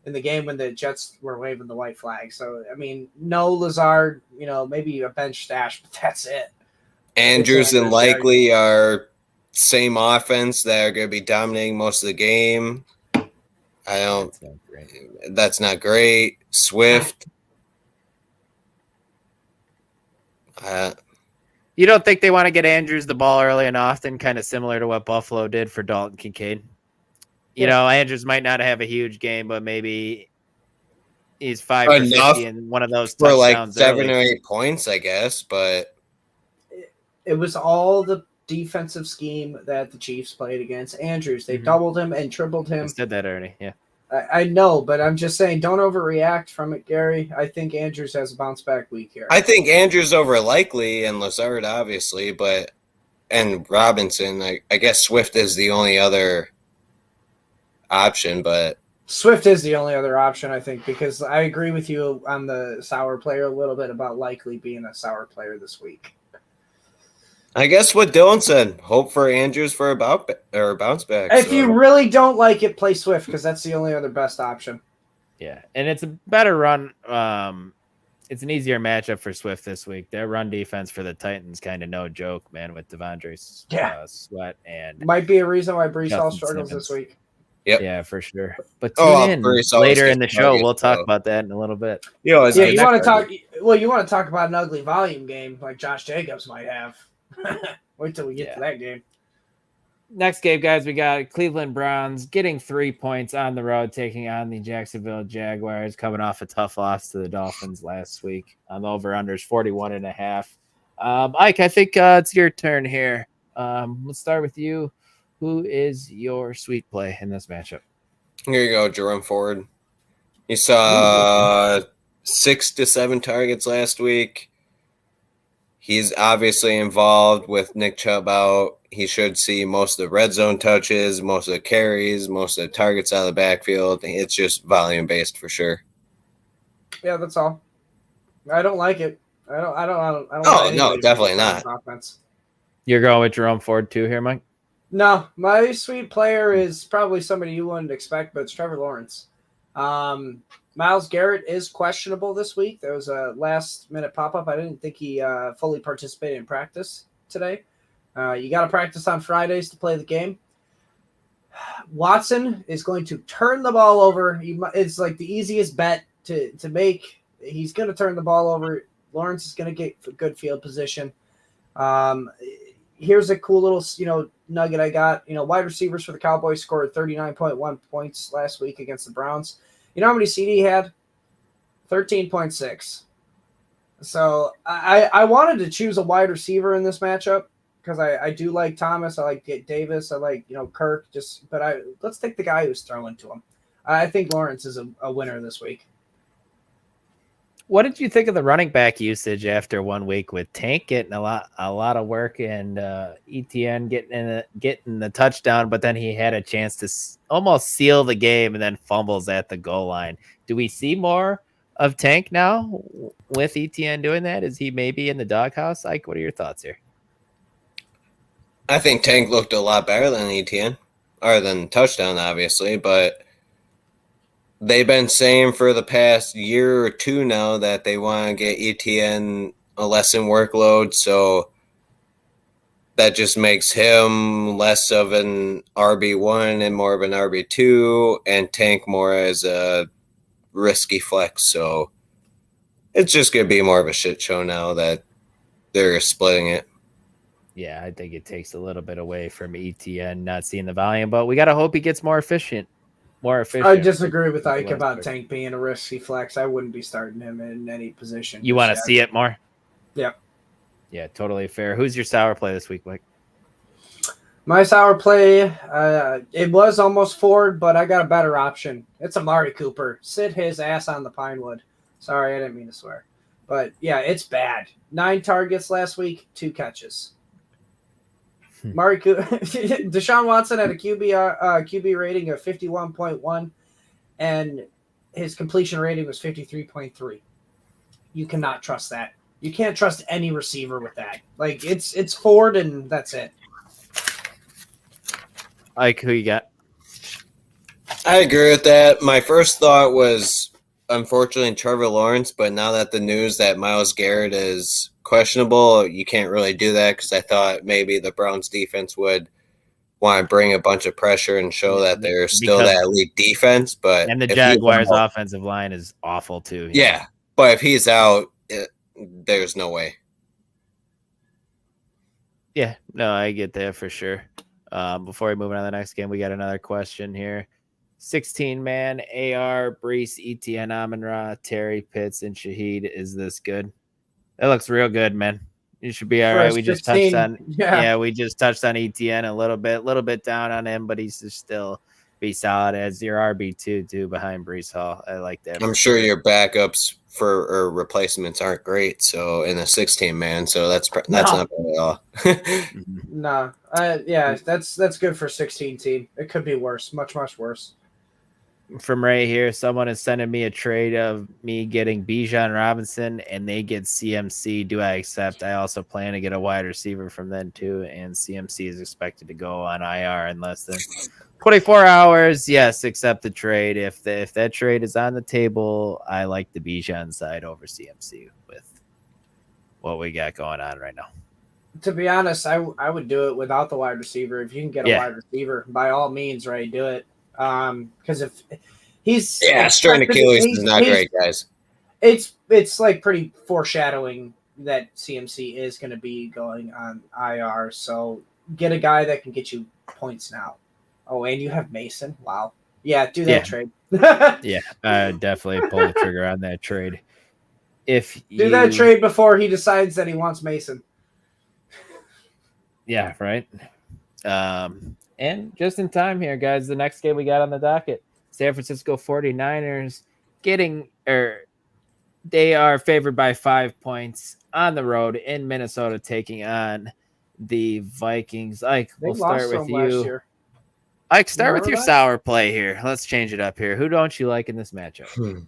in the game when the Jets were waving the white flag. So, I mean, no Lazard, maybe a bench stash, but that's it. Andrews and Likely are same offense that are going to be dominating most of the game. That's not great. Swift. You don't think they want to get Andrews the ball early and often, kind of similar to what Buffalo did for Dalton Kincaid? Andrews might not have a huge game, but maybe he's 5 for 50 and one of those for touchdowns like 7 early. or 8 points, I guess. But it was all the defensive scheme that the Chiefs played against Andrews. They doubled him and tripled him. I said that already, yeah. I know, but I'm just saying, don't overreact from it, Gary. I think Andrews has a bounce back week here. I think Andrews over Likely and Lazard, obviously, and Robinson. I guess Swift is the only other option, but Swift is the only other option, I think, because I agree with you on the sour player a little bit about Likely being a sour player this week. I guess what Dylan said, hope for Andrews for a bounce back. If you really don't like it, play Swift because that's the only other best option. Yeah, and it's a better run. It's an easier matchup for Swift this week. Their run defense for the Titans kind of no joke, man, with Devondre Sweat and might be a reason why Brees Hall Justin struggles Simmons. this week. Yep. Yeah, for sure. But tune in later in the show. We'll talk about that in a little bit. You want to talk? Well, you want to talk about an ugly volume game like Josh Jacobs might have. Wait till we get to that game. Next game, guys, we got Cleveland Browns getting 3 points on the road, taking on the Jacksonville Jaguars, coming off a tough loss to the Dolphins last week. On the over-unders 41.5. Mike, I think it's your turn here. Let's start with you. Who is your sweet play in this matchup? Here you go, Jerome Ford. He saw 6 to 7 targets last week. He's obviously involved with Nick Chubb out. He should see most of the red zone touches, most of the carries, most of the targets out of the backfield. It's just volume based for sure. Yeah, that's all. I don't like it. I don't. Oh no, definitely not. Offense. You're going with Jerome Ford too here, Mike? No, my sweet player is probably somebody you wouldn't expect, but it's Trevor Lawrence. Myles Garrett is questionable this week. There was a last-minute pop-up. I didn't think he fully participated in practice today. You got to practice on Fridays to play the game. Watson is going to turn the ball over. It's like the easiest bet to make. He's going to turn the ball over. Lawrence is going to get good field position. Here's a cool little, nugget I got. Wide receivers for the Cowboys scored 39.1 points last week against the Browns. You know how many CD he had? 13.6. So I wanted to choose a wide receiver in this matchup because I do like Thomas. I like Davis. I like, Kirk. Let's take the guy who's throwing to him. I think Lawrence is a winner this week. What did you think of the running back usage after 1 week with Tank getting a lot of work and ETN getting the touchdown, but then he had a chance to almost seal the game and then fumbles at the goal line? Do we see more of Tank now with ETN doing that? Is he maybe in the doghouse? Ike, what are your thoughts here? I think Tank looked a lot better than ETN, or than touchdown, obviously, but they've been saying for the past year or two now that they want to get ETN a lesson workload, so that just makes him less of an RB1 and more of an RB2, and Tank more as a risky flex. So it's just going to be more of a shit show now that they're splitting it. Yeah, I think it takes a little bit away from ETN not seeing the volume, but we got to hope he gets more efficient. I disagree with Ike about Tank being a risky flex. I wouldn't be starting him in any position. You want to see it more? Yep. Yeah, totally fair. Who's your sour play this week, Mike? My sour play, it was almost Ford, but I got a better option. It's Amari Cooper. Sit his ass on the Pinewood. Sorry, I didn't mean to swear. But, yeah, it's bad. 9 targets last week, 2 catches. Amari Cooper, Deshaun Watson had a QB rating of 51.1, and his completion rating was 53.3. You cannot trust that. You can't trust any receiver with that. Like, it's Ford, and that's it. Ike, who you got? I agree with that. My first thought was, unfortunately, Trevor Lawrence, but now that the news that Myles Garrett is questionable, you can't really do that because I thought maybe the Browns defense would want to bring a bunch of pressure and show that they're still that elite defense. But And the Jaguars' offensive line is awful too. Yeah, but if he's out, there's no way. Yeah, no, I get that for sure. Before we move on to the next game, we got another question here. 16-man, AR, Brees, Etienne, Amon-Ra, Terry, Pitts, and Shaheed. Is this good? That looks real good, man. You should be all right. We just touched on we just touched on Etienne a little bit down on him, but he's just still be solid as your RB2 too behind Brees Hall. I like that. I'm sure your backups or replacements aren't great. So in a 16-man, so that's not bad at all. No, that's good for 16 team. It could be worse, much worse. From Ray here, someone is sending me a trade of me getting Bijan Robinson and they get CMC. Do I accept? I also plan to get a wide receiver from them too, and CMC is expected to go on IR in less than 24 hours. Yes, accept the trade. If that trade is on the table, I like the Bijan side over CMC with what we got going on right now. To be honest, I would do it without the wide receiver. If you can get a wide receiver, by all means, right, do it. Because if he's strain Achilles is not great, guys. It's like pretty foreshadowing that CMC is going to be going on IR. So get a guy that can get you points now. Oh, and you have Mason. Wow. Yeah, do that trade. Yeah, definitely pull the trigger on that trade. Do that trade before he decides that he wants Mason. Yeah, right. And just in time here, guys, the next game we got on the docket, San Francisco 49ers they are favored by 5 points on the road in Minnesota, taking on the Vikings. Ike, we'll start with you. Ike, start with your sour play here. Let's change it up here. Who don't you like in this matchup? I'm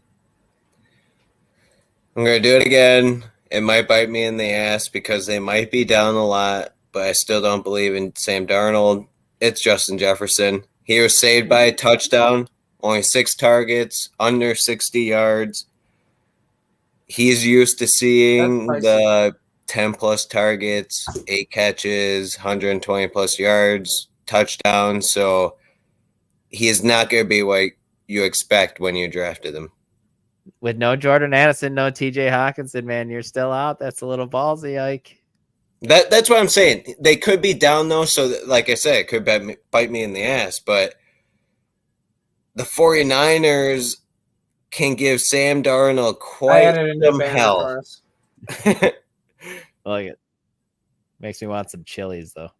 going to do it again. It might bite me in the ass because they might be down a lot, but I still don't believe in Sam Darnold. It's Justin Jefferson. He was saved by a touchdown, only 6 targets, under 60 yards. He's used to seeing the 10-plus targets, 8 catches, 120-plus yards, touchdowns. So he is not going to be what you expect when you drafted him. With no Jordan Addison, no TJ Hawkinson, man, you're still out. That's a little ballsy, Ike. That's what I'm saying. They could be down, though, so like I said, it could bite me in the ass. But the 49ers can give Sam Darnold quite some hell. I like it. Makes me want some chilies, though,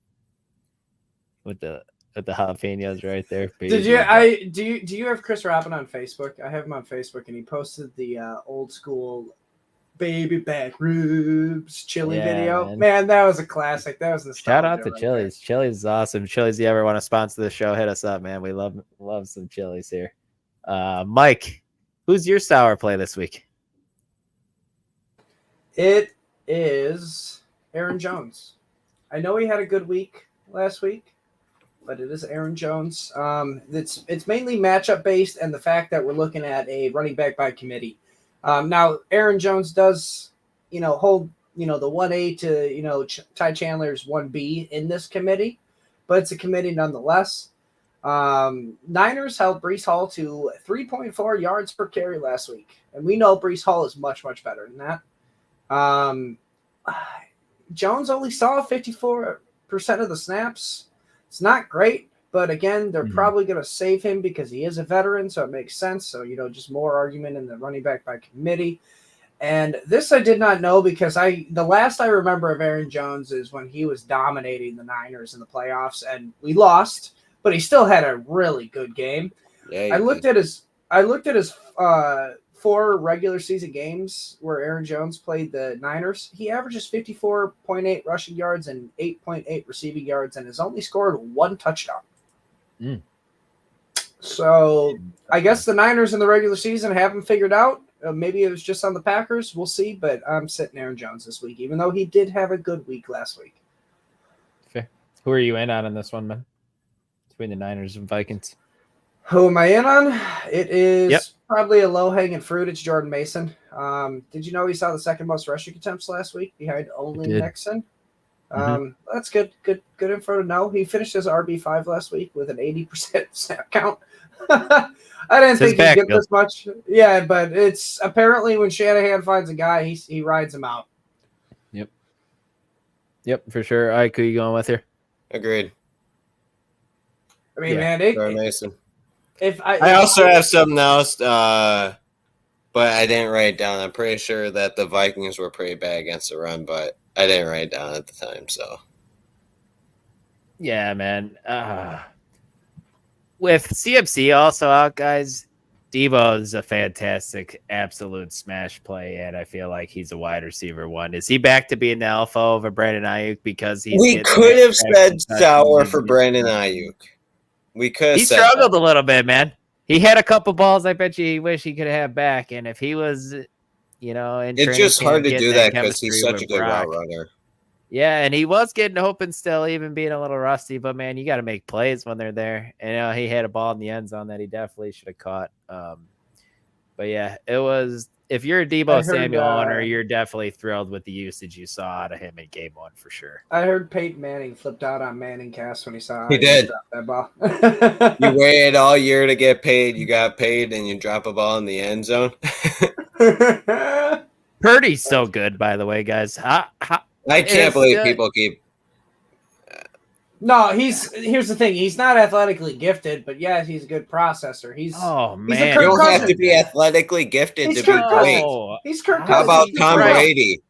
with the jalapenos right there. Do you have Chris Robin on Facebook? I have him on Facebook, and he posted the old school baby back ribs chili video. Man, that was a classic. That was nostalgia. Shout out to Chili's. Chili's is awesome. Chili's, you ever want to sponsor the show, hit us up, man. We love some Chili's here. Mike, who's your sour play this week? It is Aaron Jones. I know he had a good week last week, but it is Aaron Jones. It's mainly matchup based, and the fact that we're looking at a running back by committee. Now, Aaron Jones does, hold, the 1A to, Ty Chandler's 1B in this committee, but it's a committee nonetheless. Niners held Brees Hall to 3.4 yards per carry last week, and we know Brees Hall is much, much better than that. Jones only saw 54% of the snaps. It's not great, but again, they're probably going to save him because he is a veteran, so it makes sense. So, just more argument in the running back by committee. And this I did not know because the last I remember of Aaron Jones is when he was dominating the Niners in the playoffs, and we lost, but he still had a really good game. Yeah, I looked at his 4 regular season games where Aaron Jones played the Niners. He averages 54.8 rushing yards and 8.8 receiving yards, and has only scored 1 touchdown. Mm. So I guess the Niners in the regular season haven't figured out. Maybe it was just on the Packers. We'll see. But I'm sitting Aaron Jones this week, even though he did have a good week last week. Fair. Who are you in on this one, man? Between the Niners and Vikings. Who am I in on? It is probably a low-hanging fruit. It's Jordan Mason. Did you know he saw the second most rushing attempts last week behind only Nixon? That's good info to know. He finished as RB5 last week with an 80% snap count. I didn't think he'd get this much. Yeah, but it's apparently when Shanahan finds a guy, he rides him out. Yep, for sure. All right, who are you going with here? Agreed. I mean, Jordan Mason. I also have something else, but I didn't write it down. I'm pretty sure that the Vikings were pretty bad against the run, but I didn't write it down at the time. So, yeah, man. With CMC also out, guys, Debo is a fantastic, absolute smash play, and I feel like he's a wide receiver 1. Is he back to being the alpha over Brandon Ayuk because we could have said sour for Brandon Ayuk. We could. He struggled a little bit, man. He had a couple balls I bet you he wish he could have back, and if he was, it's just hard to do that because he's such a good route runner. Yeah, and he was getting open still, even being a little rusty. But man, you got to make plays when they're there. And he had a ball in the end zone that he definitely should have caught. But yeah, it was. If you're a Debo Samuel owner, you're definitely thrilled with the usage you saw out of him in game 1 for sure. I heard Peyton Manning flipped out on Manning cast when he saw he did that ball. You waited all year to get paid. You got paid, and you drop a ball in the end zone. Purdy's so good, by the way, guys. I can't believe people keep. No, here's the thing. He's not athletically gifted, but yeah, he's a good processor. You don't have to be athletically gifted to be great. He's Kirk Cousins. How about Tom Brady,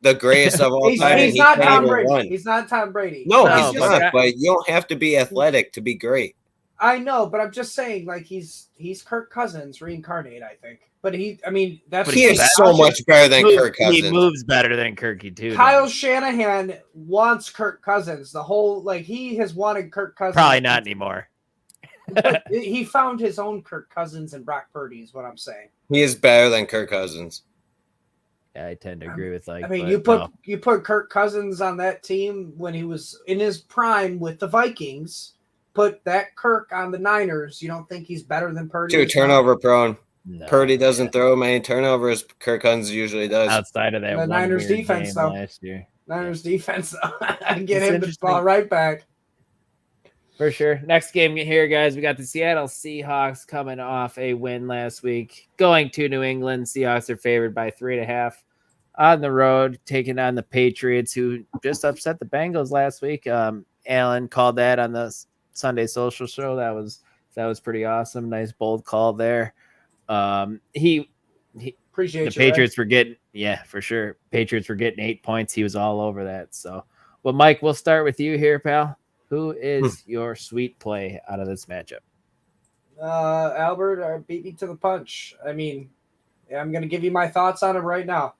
the greatest of all time? He's not Tom Brady. He's not Tom Brady. No, he's not. But you don't have to be athletic to be great. I know, but I'm just saying, like he's Kirk Cousins reincarnate. I think, but he is so much better than Kirk Cousins. He moves better than Kirky too. Kyle Shanahan wants Kirk Cousins. The whole he has wanted Kirk Cousins. Probably not anymore. But he found his own Kirk Cousins and Brock Purdy is what I'm saying. He is better than Kirk Cousins. Yeah, I tend to agree with you put Kirk Cousins on that team when he was in his prime with the Vikings. Put that Kirk on the Niners. You don't think he's better than Purdy? Too turnover prone. No, Purdy doesn't throw many turnovers. Kirk Cousins usually does. Outside of that, the Niners defense though. Last year. Niners defense though. I get him the ball right back. For sure. Next game here, guys. We got the Seattle Seahawks coming off a win last week, going to New England. Seahawks are favored by 3.5 on the road, taking on the Patriots, who just upset the Bengals last week. Allen called that on the Sunday Social Show. That was pretty awesome. Nice bold call there. He appreciate the Patriots were getting for sure. Patriots were getting 8 points. He was all over that. So, well, Mike, we'll start with you here, pal. Who is your sweet play out of this matchup? Albert beat me to the punch. I mean, I'm going to give you my thoughts on him right now.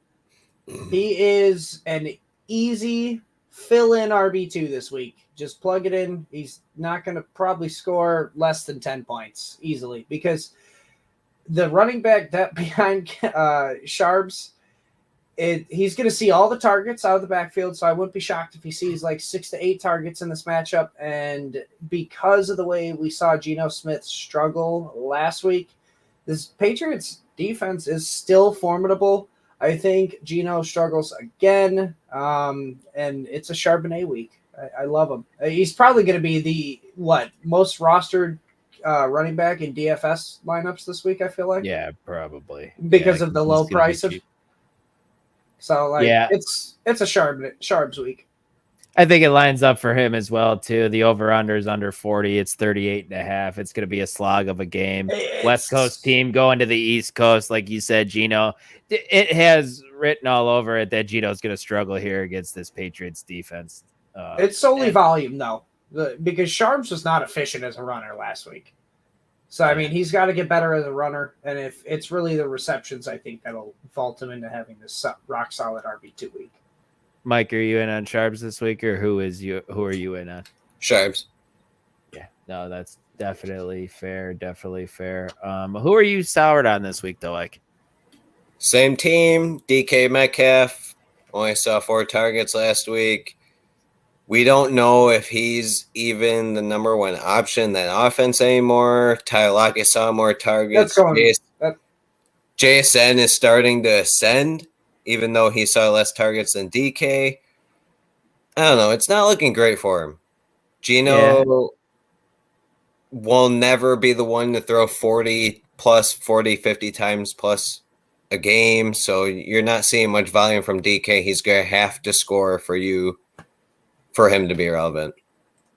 He is an easy fill-in RB2 this week. Just plug it in. He's not going to probably score less than 10 points easily because the running back depth behind Sharps, he's going to see all the targets out of the backfield, so I wouldn't be shocked if he sees like 6 to 8 targets in this matchup. And because of the way we saw Geno Smith struggle last week, this Patriots defense is still formidable. I think Geno struggles again, and it's a Charbonnet week. I love him. He's probably going to be the most rostered running back in DFS lineups this week. I feel like. Yeah, probably because of the low price of. So it's a Charbs week. I think it lines up for him as well, too. The over-under is under 40. It's 38.5. It's going to be a slog of a game. West Coast team going to the East Coast, like you said, Gino. It has written all over it that Gino's going to struggle here against this Patriots defense. It's solely volume, though, because Sharps was not efficient as a runner last week. So, I mean, he's got to get better as a runner. And if it's really the receptions, I think that'll vault him into having this rock-solid RB2 week. Mike, are you in on Sharps this week, or who are you in on? Sharps. Yeah, no, that's definitely fair. Definitely fair. Who are you soured on this week, though, Mike? Same team, DK Metcalf. Only saw 4 targets last week. We don't know if he's even the number one option in that offense anymore. Tyler Lockett saw more targets. JSN is starting to ascend, even though he saw less targets than DK. I don't know. It's not looking great for him. Gino will never be the one to throw 40, 50 times plus a game. So you're not seeing much volume from DK. He's going to have to score for him to be relevant.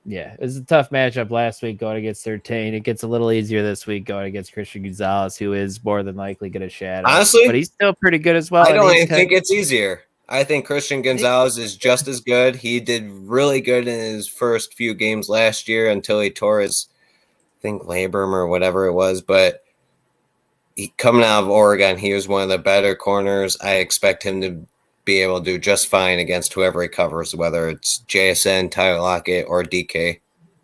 Yeah, it was a tough matchup last week going against 13. It gets a little easier this week going against Christian Gonzalez, who is more than likely going to shadow. Honestly, but he's still pretty good as well. I don't even think it's easier. I think Christian Gonzalez is just as good. He did really good in his first few games last year until he tore his, I think, labrum or whatever it was. But coming out of Oregon, he was one of the better corners. I expect him to be able to do just fine against whoever he covers, whether it's JSN, Tyler Lockett, or DK.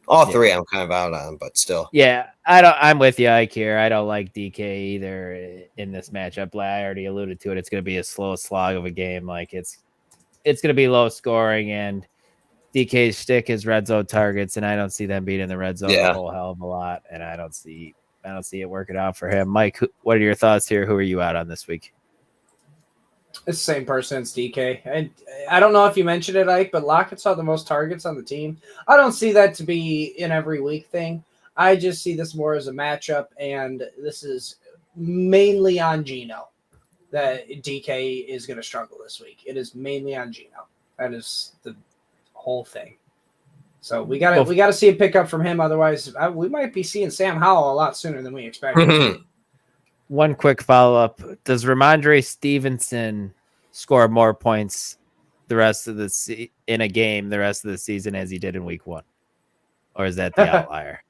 All three I'm kind of out on, but still. Yeah, I'm with you, Ike, here. I don't like DK either in this matchup. I already alluded to it. It's going to be a slow slog of a game. Like it's going to be low scoring, and DK's shtick is red zone targets, and I don't see them being in the red zone a whole hell of a lot, and I don't see it working out for him. Mike, what are your thoughts here? Who are you out on this week? It's the same person. It's DK. And I don't know if you mentioned it, Ike, but Lockett saw the most targets on the team. I don't see that to be an every week thing. I just see this more as a matchup, and this is mainly on Gino that DK is going to struggle this week. It is mainly on Gino. That is the whole thing. So we gotta see a pickup from him. Otherwise, we might be seeing Sam Howell a lot sooner than we expected. One quick follow-up. Does Ramondre Stevenson score more points in a game the rest of the season as he did in week 1? Or is that the outlier?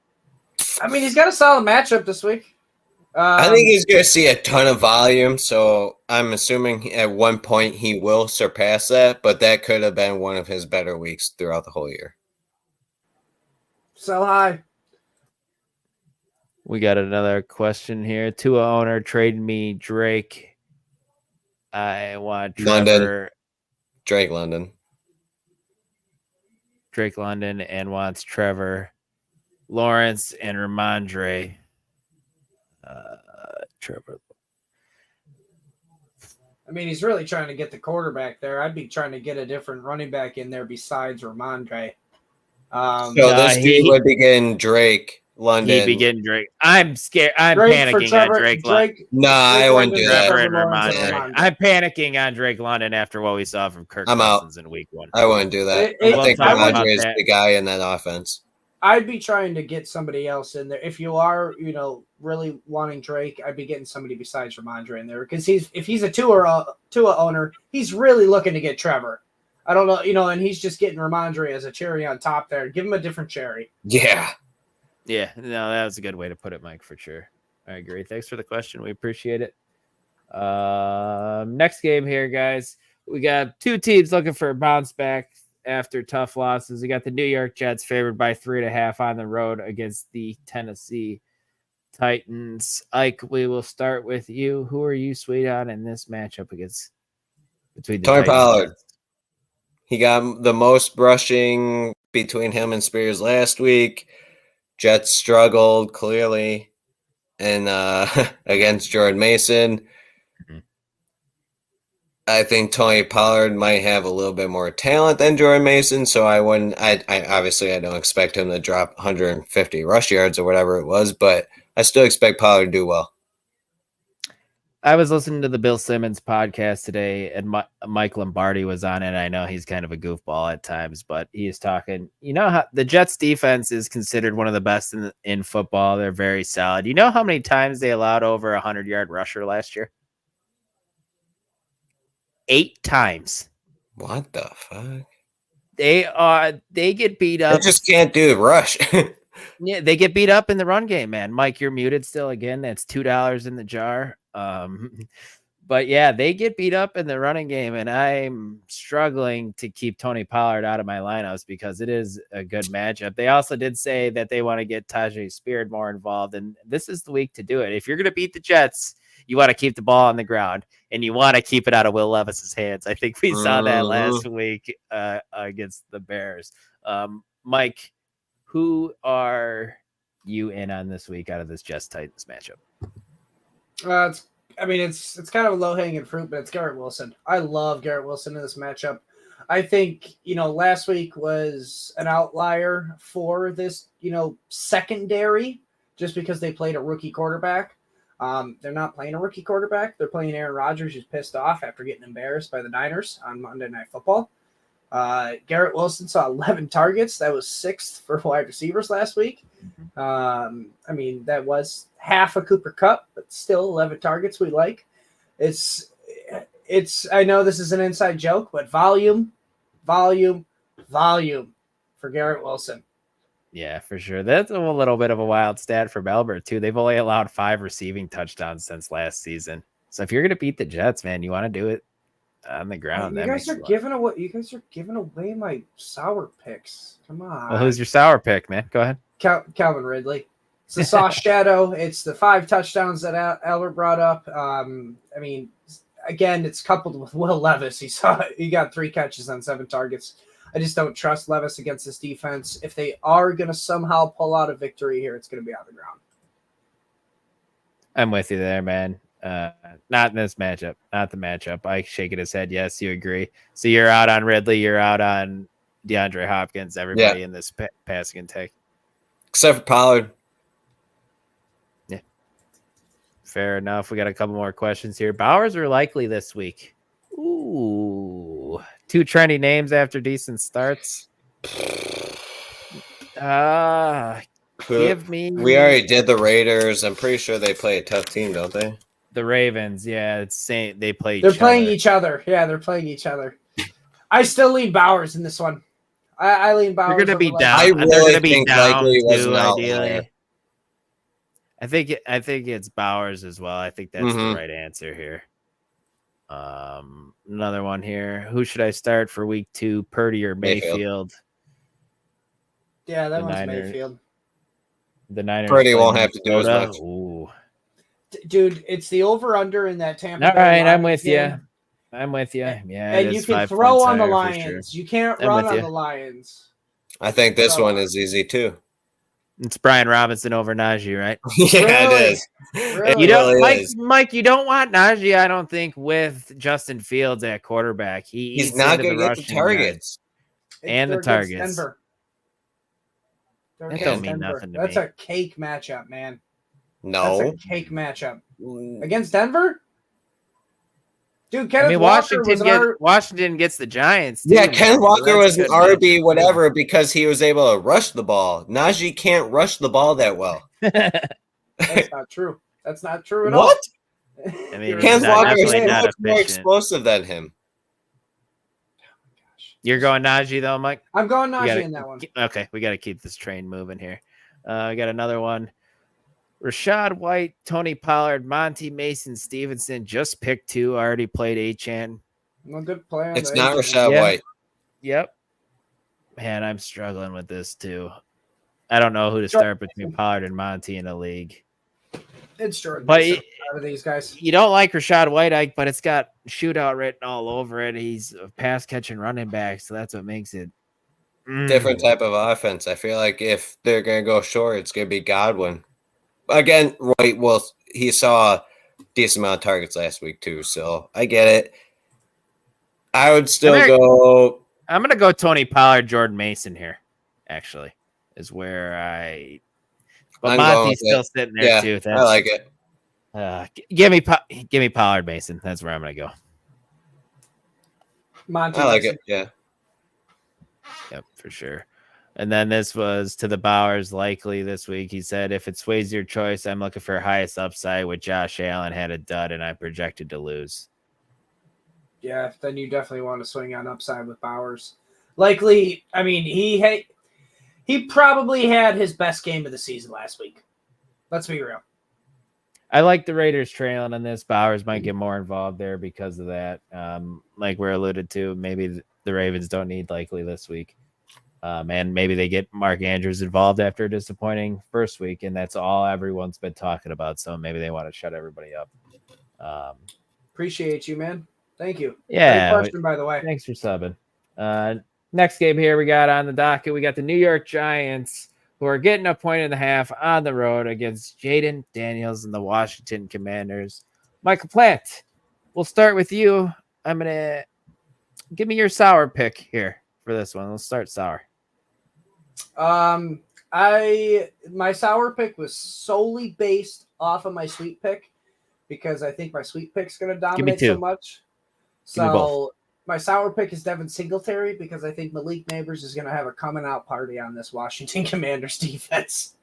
I mean, he's got a solid matchup this week. I think he's going to see a ton of volume, so I'm assuming at one point he will surpass that, but that could have been one of his better weeks throughout the whole year. Sell high. We got another question here. Tua owner, trade me Drake. I want Trevor. Drake London. Drake London and wants Trevor Lawrence and Ramondre. Trevor. I mean, he's really trying to get the quarterback there. I'd be trying to get a different running back in there besides Ramondre. So this dude would be getting Drake London. He'd be getting Drake. I'm scared. I'm panicking on Drake London. No, I wouldn't do that. I'm panicking on Drake London after what we saw from Kirk Cousins in week 1. I wouldn't do that. I think Ramondre is the guy in that offense. I'd be trying to get somebody else in there. If you are, really wanting Drake, I'd be getting somebody besides Ramondre in there because if he's a Tua owner, he's really looking to get Trevor. I don't know, and he's just getting Ramondre as a cherry on top there. Give him a different cherry. Yeah. Yeah, no, that was a good way to put it, Mike, for sure. I agree. Thanks for the question. We appreciate it. Next game here, guys. We got 2 teams looking for a bounce back after tough losses. We got the New York Jets favored by 3.5 on the road against the Tennessee Titans. Ike, we will start with you. Who are you sweet on in this matchup between the Tony Titans? Pollard. He got the most rushing between him and Spears last week. Jets struggled clearly against Jordan Mason. Mm-hmm. I think Tony Pollard might have a little bit more talent than Jordan Mason, so I obviously I don't expect him to drop 150 rush yards or whatever it was, but I still expect Pollard to do well. I was listening to the Bill Simmons podcast today, and Mike Lombardi was on it. I know he's kind of a goofball at times, but he is talking. You know how the Jets defense is considered one of the best in football. They're very solid. You know how many times they allowed over 100-yard rusher last year? 8 times. What the fuck? They get beat up. They just can't do the rush. Yeah, they get beat up in the run game, man. Mike, you're muted still again. That's $2 in the jar. But yeah, they get beat up in the running game, and I'm struggling to keep Tony Pollard out of my lineups because it is a good matchup. They also did say that they want to get Tajay Spears more involved, and this is the week to do it. If you're going to beat the Jets, you want to keep the ball on the ground, and you want to keep it out of Will Levis's hands. I think we saw that last week against the Bears. Mike, who are you in on this week out of this Jets Titans matchup? It's kind of a low hanging fruit, but it's Garrett Wilson. I love Garrett Wilson in this matchup. I think, last week was an outlier for this, secondary, just because they played a rookie quarterback. They're not playing a rookie quarterback. They're playing Aaron Rodgers, who's pissed off after getting embarrassed by the Niners on Monday Night Football. Garrett Wilson saw 11 targets. That was 6th for wide receivers last week. That was half a Cooper Kupp, but still 11 targets we like. It's I know this is an inside joke, but volume for Garrett Wilson. Yeah, for sure. That's a little bit of a wild stat for Melbourne too. They've only allowed 5 receiving touchdowns since last season. So if you're going to beat the Jets, man, you want to do it on the ground. You guys are giving away my sour picks. Come on. Well, who's your sour pick, man? Go ahead. Calvin Ridley. It's the Sauce Shadow. It's the 5 touchdowns that Albert brought up. Again, it's coupled with Will Levis. He got 3 catches on 7 targets. I just don't trust Levis against this defense. If they are going to somehow pull out a victory here, it's going to be on the ground. I'm with you there, man. Not in this matchup. Not the matchup. Ike shaking his head. Yes, you agree. So you're out on Ridley. You're out on DeAndre Hopkins. Everybody in this passing attack. Except for Pollard. Yeah. Fair enough. We got a couple more questions here. Bowers are likely this week. Ooh. 2 trendy names after decent starts. Give me. We already did the Raiders. I'm pretty sure they play a tough team, don't they? The Ravens, yeah, it's same. They play. They're playing each other. Yeah, they're playing each other. I still lean Bowers in this one. I lean Bowers. They're going to be down. I really they're going to be think down likely was too, an ideally. outlier. I think it's Bowers as well. I think that's the right answer here. Another one here. Who should I start for week 2? Purdy or Mayfield? Yeah, that one's Mayfield. The Niners. Purdy won't have to do as much. Ooh. Dude, it's the over/under in that Tampa. All right, I'm with you. I'm with you. Yeah, and you can throw on the Lions. Sure. You can't run on the Lions. I think this one is easy too. It's Brian Robinson over Najee, right? Yeah, it is. Really? You don't, Mike. You don't want Najee, I don't think, with Justin Fields at quarterback. He's not going to get the targets and the targets. Denver. That don't mean nothing to me. That's a cake matchup, man. No, that's a cake matchup against Denver. Dude, Kenneth Washington gets the Giants. Too, yeah, Ken Walker was an RB whatever matchup. Because he was able to rush the ball. Najee can't rush the ball that well. That's not true. That's not true at all. What? I mean, Ken Walker is not much more efficient. explosive than him. You're going Najee though, Mike? I'm going Najee in that one. Okay, we got to keep this train moving here. I got another one. Rashad White, Tony Pollard, Monty Mason Stevenson just picked 2. Already played Achane. No good play. It's not Rashad White. Yep. Man, I'm struggling with this too. I don't know who to start between Pollard and Monty in a league. It's Jordan. But out of these guys, you don't like Rashad White, Ike, but it's got shootout written all over it. He's a pass catching running back, so that's what makes it different type of offense. I feel like if they're going to go short, it's going to be Godwin. Again, White, well, he saw a decent amount of targets last week too, so I get it. I would still go. I'm going to go Tony Pollard, Jordan Mason here, actually, is where I. But Monty's still sitting there too. I like it. Give me Pollard Mason. That's where I'm gonna go. Monty I like Mason. it. Yeah. Yep, for sure. And then this was to the Bowers likely this week. He said, if it sways your choice, I'm looking for highest upside with Josh Allen had a dud and I projected to lose. Yeah, then you definitely want to swing on upside with Bowers. Likely, I mean, he probably had his best game of the season last week. Let's be real. I like the Raiders trailing on this. Bowers might get more involved there because of that. Like we're alluded to, maybe the Ravens don't need likely this week. And maybe they get Mark Andrews involved after a disappointing first week, and that's all everyone's been talking about. So maybe they want to shut everybody up. Appreciate you, man. Thank you. Yeah. Great question, by the way. Thanks for subbing. Next game here we got on the docket. We got the New York Giants, who are getting a point and a half on the road against Jaden Daniels and the Washington Commanders. Michael Plant, we'll start with you. I'm going to give me your sour pick here for this one. Let's start sour. My sour pick was solely based off of my sweet pick because I think my sweet pick's going to dominate so much. So my sour pick is Devin Singletary because I think Malik Neighbors is going to have a coming out party on this Washington Commanders defense.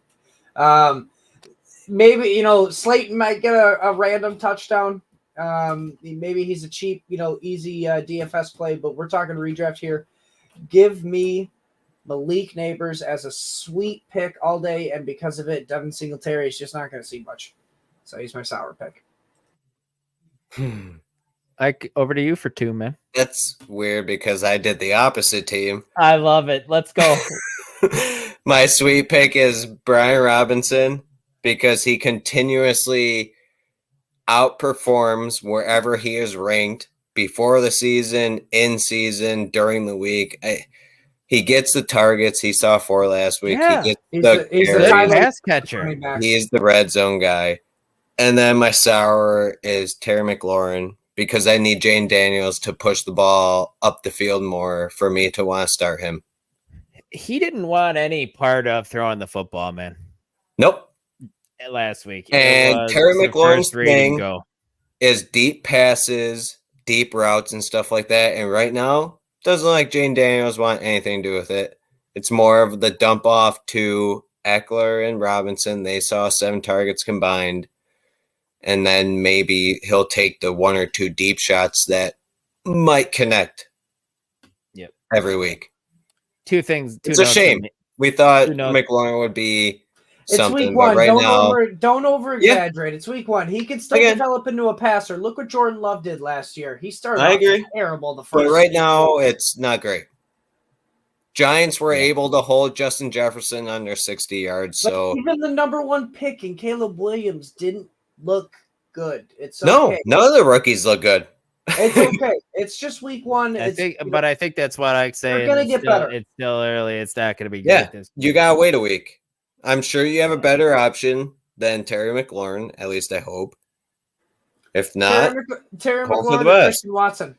Maybe, Slayton might get a random touchdown. Maybe he's a cheap, easy DFS play, but we're talking redraft here. Give me Malik Neighbors as a sweet pick all day, and because of it, Devin Singletary is just not going to see much. So he's my sour pick. Ike, over to you for two, man. That's weird because I did the opposite team. I love it. Let's go. My sweet pick is Brian Robinson because he continuously outperforms wherever he is ranked before the season, in season, during the week. He gets the targets. He saw 4 last week. Yeah, he's the pass catcher. He's the red zone guy. And then my sour is Terry McLaurin because I need Jane Daniels to push the ball up the field more for me to want to start him. He didn't want any part of throwing the football, man. Nope. Last week. And Terry McLaurin's thing is deep passes, deep routes, and stuff like that. And right now, doesn't like Jane Daniels want anything to do with it. It's more of the dump off to Eckler and Robinson. They saw 7 targets combined. And then maybe he'll take the 1 or 2 deep shots that might connect every week. Two things. It's a shame. We thought McLaurin would be something, it's week 1. But right don't over exaggerate. It's week 1. He can still develop into a passer. Look what Jordan Love did last year. He started off terrible the first. But right now, it's not great. Giants were able to hold Justin Jefferson under 60 yards. So even the number 1 pick in Caleb Williams didn't look good. It's okay. No, none of the rookies look good. It's okay. It's just week 1. I think that's what I say. It's going to get better. It's still early. It's not going to be good. Yeah, you got to wait a week. I'm sure you have a better option than Terry McLaurin. At least I hope. If not, Terry McLaurin and Christian Watson.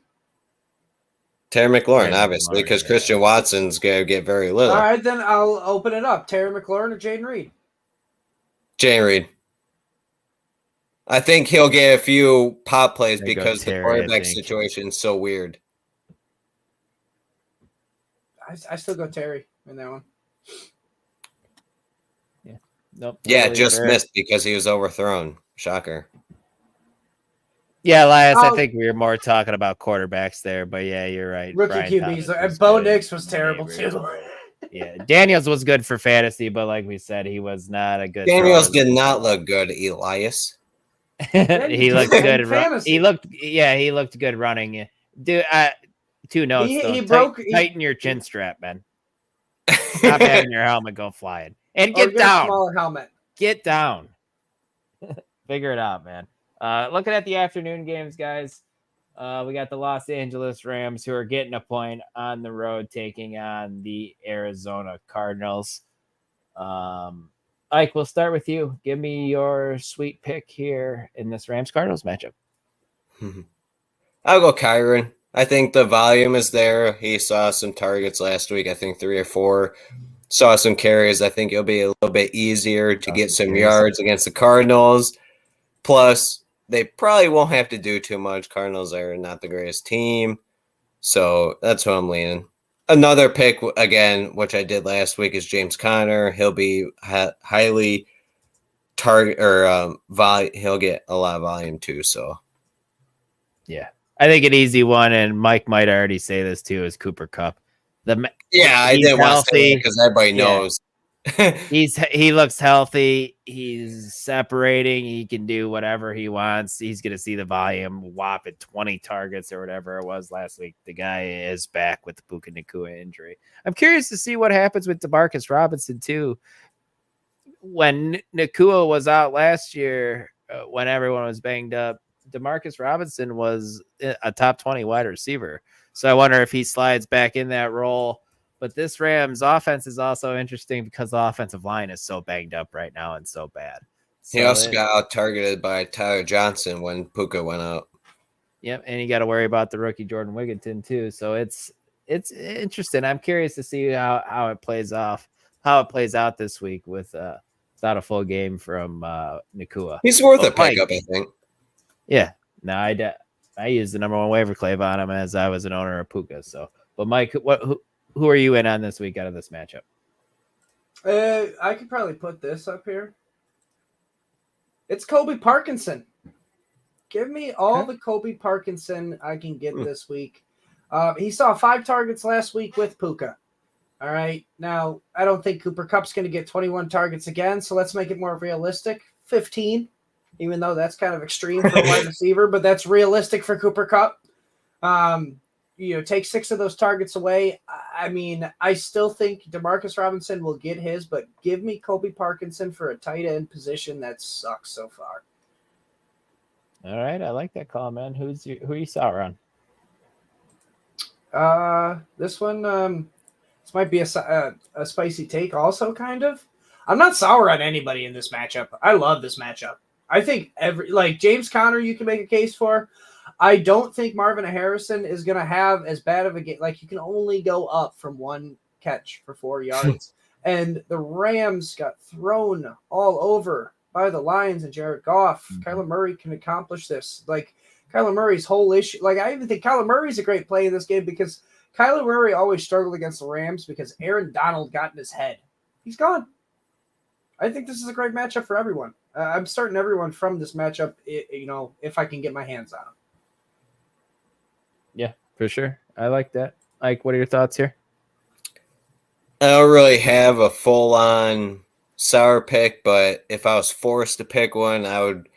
Terry McLaurin, obviously, because Christian Watson's going to get very little. All right, then I'll open it up. Terry McLaurin or Jaden Reed? Jaden Reed. I think he'll get a few pop plays because the quarterback situation is so weird. I still go Terry in that one. Yeah. Nope. Yeah, just missed because he was overthrown. Shocker. Yeah, Elias, I think we were more talking about quarterbacks there, but yeah, you're right. Rookie QBs. Bo Nix was terrible too. Yeah, Daniels was good for fantasy, but like we said, he was not a good. Daniels did not look good, Elias. He looked good. He looked good running. Dude, 2 notes. He tighten your chin strap, man. Stop having your helmet go flying. And get down. Smaller helmet. Get down. Figure it out, man. Looking at the afternoon games, guys. We got the Los Angeles Rams who are getting a point on the road, taking on the Arizona Cardinals. Ike, we'll start with you. Give me your sweet pick here in this Rams-Cardinals matchup. I'll go Kyron. I think the volume is there. He saw some targets last week, I think 3 or 4. Saw some carries. I think it'll be a little bit easier to get some yards against the Cardinals. Plus, they probably won't have to do too much. Cardinals are not the greatest team. So that's what I'm leaning. Another pick, again, which I did last week, is James Conner. He'll be highly target or he'll get a lot of volume too. So, yeah, I think an easy one, and Mike might already say this too, is Cooper Kupp. I didn't want to say it because everybody knows. He looks healthy. He's separating. He can do whatever he wants. He's going to see the volume whop at 20 targets or whatever it was last week. The guy is back with the Puka Nacua injury. I'm curious to see what happens with DeMarcus Robinson too. When Nacua was out last year, when everyone was banged up, DeMarcus Robinson was a top 20 wide receiver. So I wonder if he slides back in that role. But this Rams offense is also interesting because the offensive line is so banged up right now and so bad. He also got out targeted by Tyler Johnson when Puka went out. Yep, and you got to worry about the rookie Jordan Wigginton too. So it's interesting. I'm curious to see how it plays out this week without a full game from Nacua. He's worth a pickup, I think. Yeah, no, I used the number one waiver claim on him as I was an owner of Puka. So, but Mike, who are you in on this week out of this matchup? I could probably put this up here. It's Colby Parkinson. Give me all the Colby Parkinson I can get this week. He saw 5 targets last week with Puka. All right. Now, I don't think Cooper Kupp's going to get 21 targets again, so let's make it more realistic. 15, even though that's kind of extreme for a wide receiver, but that's realistic for Cooper Kupp. Take 6 of those targets away. I mean, I still think DeMarcus Robinson will get his, but give me Colby Parkinson for a tight end position that sucks so far. All right, I like that call, man. Who you saw on? This one, this might be a spicy take, also kind of. I'm not sour on anybody in this matchup. I love this matchup. I think James Conner, you can make a case for. I don't think Marvin Harrison is going to have as bad of a game. Like, you can only go up from 1 catch for 4 yards. And the Rams got thrown all over by the Lions and Jared Goff. Kyler Murray can accomplish this. Like, Kyler Murray's whole issue. Like, I even think Kyler Murray's a great play in this game because Kyler Murray always struggled against the Rams because Aaron Donald got in his head. He's gone. I think this is a great matchup for everyone. I'm starting everyone from this matchup, if I can get my hands on them. Yeah, for sure. I like that. Ike, what are your thoughts here? I don't really have a full-on sour pick, but if I was forced to pick one, I would.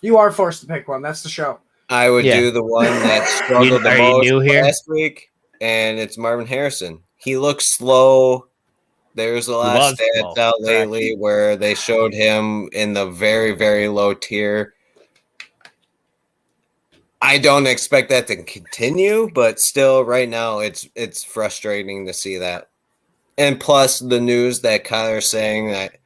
You are forced to pick one. That's the show. I would do the one that struggled the most last week, and it's Marvin Harrison. He looks slow. There's a lot of stats out lately where they showed him in the very, very low tier. I don't expect that to continue, but still right now it's frustrating to see that. And plus the news that Kyler's saying that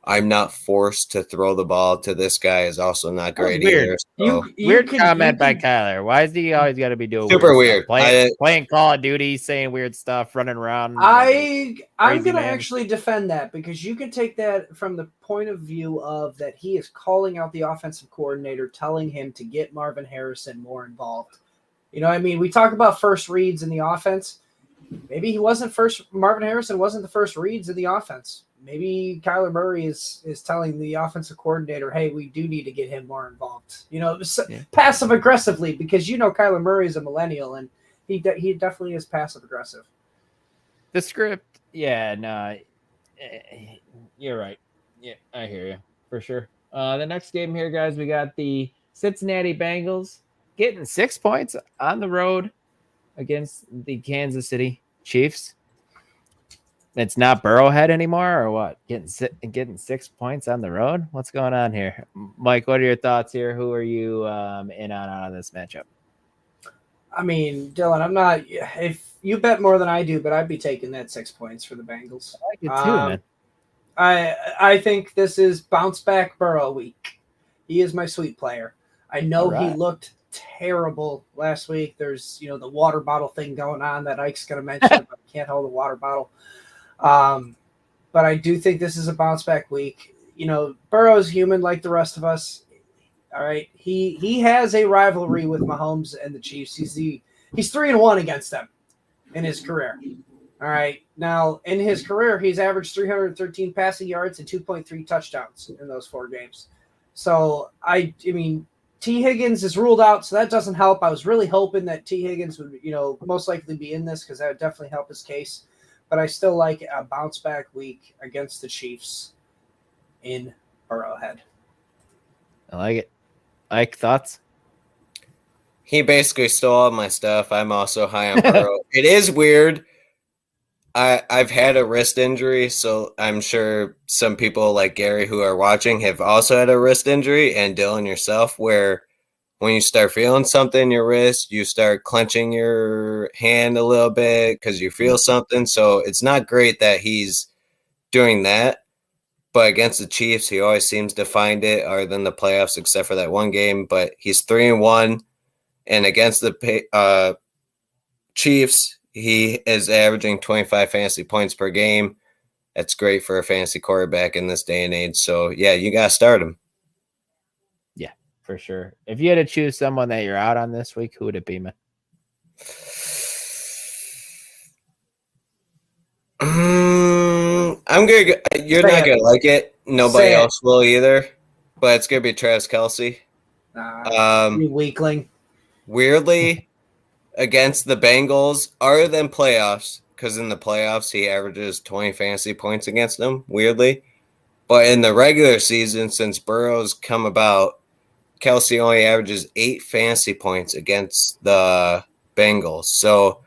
I'm not forced to throw the ball to this guy is also not great either. So. Weird comment by Kyler. Why is he always got to be doing super weird? Playing Call of Duty, saying weird stuff, running around. I'm going to actually defend that because you can take that from the point of view of that he is calling out the offensive coordinator, telling him to get Marvin Harrison more involved. You know what I mean? We talk about first reads in the offense. Maybe he wasn't first. Marvin Harrison wasn't the first reads in the offense. Maybe Kyler Murray is telling the offensive coordinator, hey, we do need to get him more involved. Passive aggressively, because Kyler Murray is a millennial and he definitely is passive aggressive. The script, you're right. Yeah, I hear you for sure. The next game here, guys, we got the Cincinnati Bengals getting 6 points on the road against the Kansas City Chiefs. It's not Burrowhead anymore, or what? Getting 6 points on the road? What's going on here? Mike, what are your thoughts here? Who are you in on this matchup? I mean, Dylan, I'm not – if you bet more than I do, but I'd be taking that 6 points for the Bengals. I like it too, man. I think this is bounce back Burrow week. He is my sweet player. I know he looked terrible last week. There's, the water bottle thing going on that Ike's going to mention, but I can't hold a water bottle. But I do think this is a bounce back week. Burrow's human like the rest of us. All right, he has a rivalry with Mahomes and the Chiefs. He's 3-1 against them in his career. All right, now in his career, he's averaged 313 passing yards and 2.3 touchdowns in those 4 games. So I mean, T. Higgins is ruled out, so that doesn't help. I was really hoping that T. Higgins would, most likely be in this because that would definitely help his case. But I still like a bounce back week against the Chiefs in Arrowhead. I like it. Ike, thoughts? He basically stole all my stuff. I'm also high on Burrow. It is weird. I've had a wrist injury, so I'm sure some people like Gary who are watching have also had a wrist injury, and Dylan yourself, where when you start feeling something in your wrist, you start clenching your hand a little bit because you feel something. So it's not great that he's doing that. But against the Chiefs, he always seems to find it, other than the playoffs, except for that one game. But he's 3-1, and against the Chiefs, he is averaging 25 fantasy points per game. That's great for a fantasy quarterback in this day and age. So, yeah, you got to start him. Yeah, for sure. If you had to choose someone that you're out on this week, who would it be, man? I'm going to – you're not going to like it. Nobody else will either. But it's going to be Travis Kelce. You weakling. Weirdly, against the Bengals, other than playoffs, because in the playoffs he averages 20 fantasy points against them, weirdly. But in the regular season, since Burrow's come about, Kelce only averages 8 fantasy points against the Bengals. So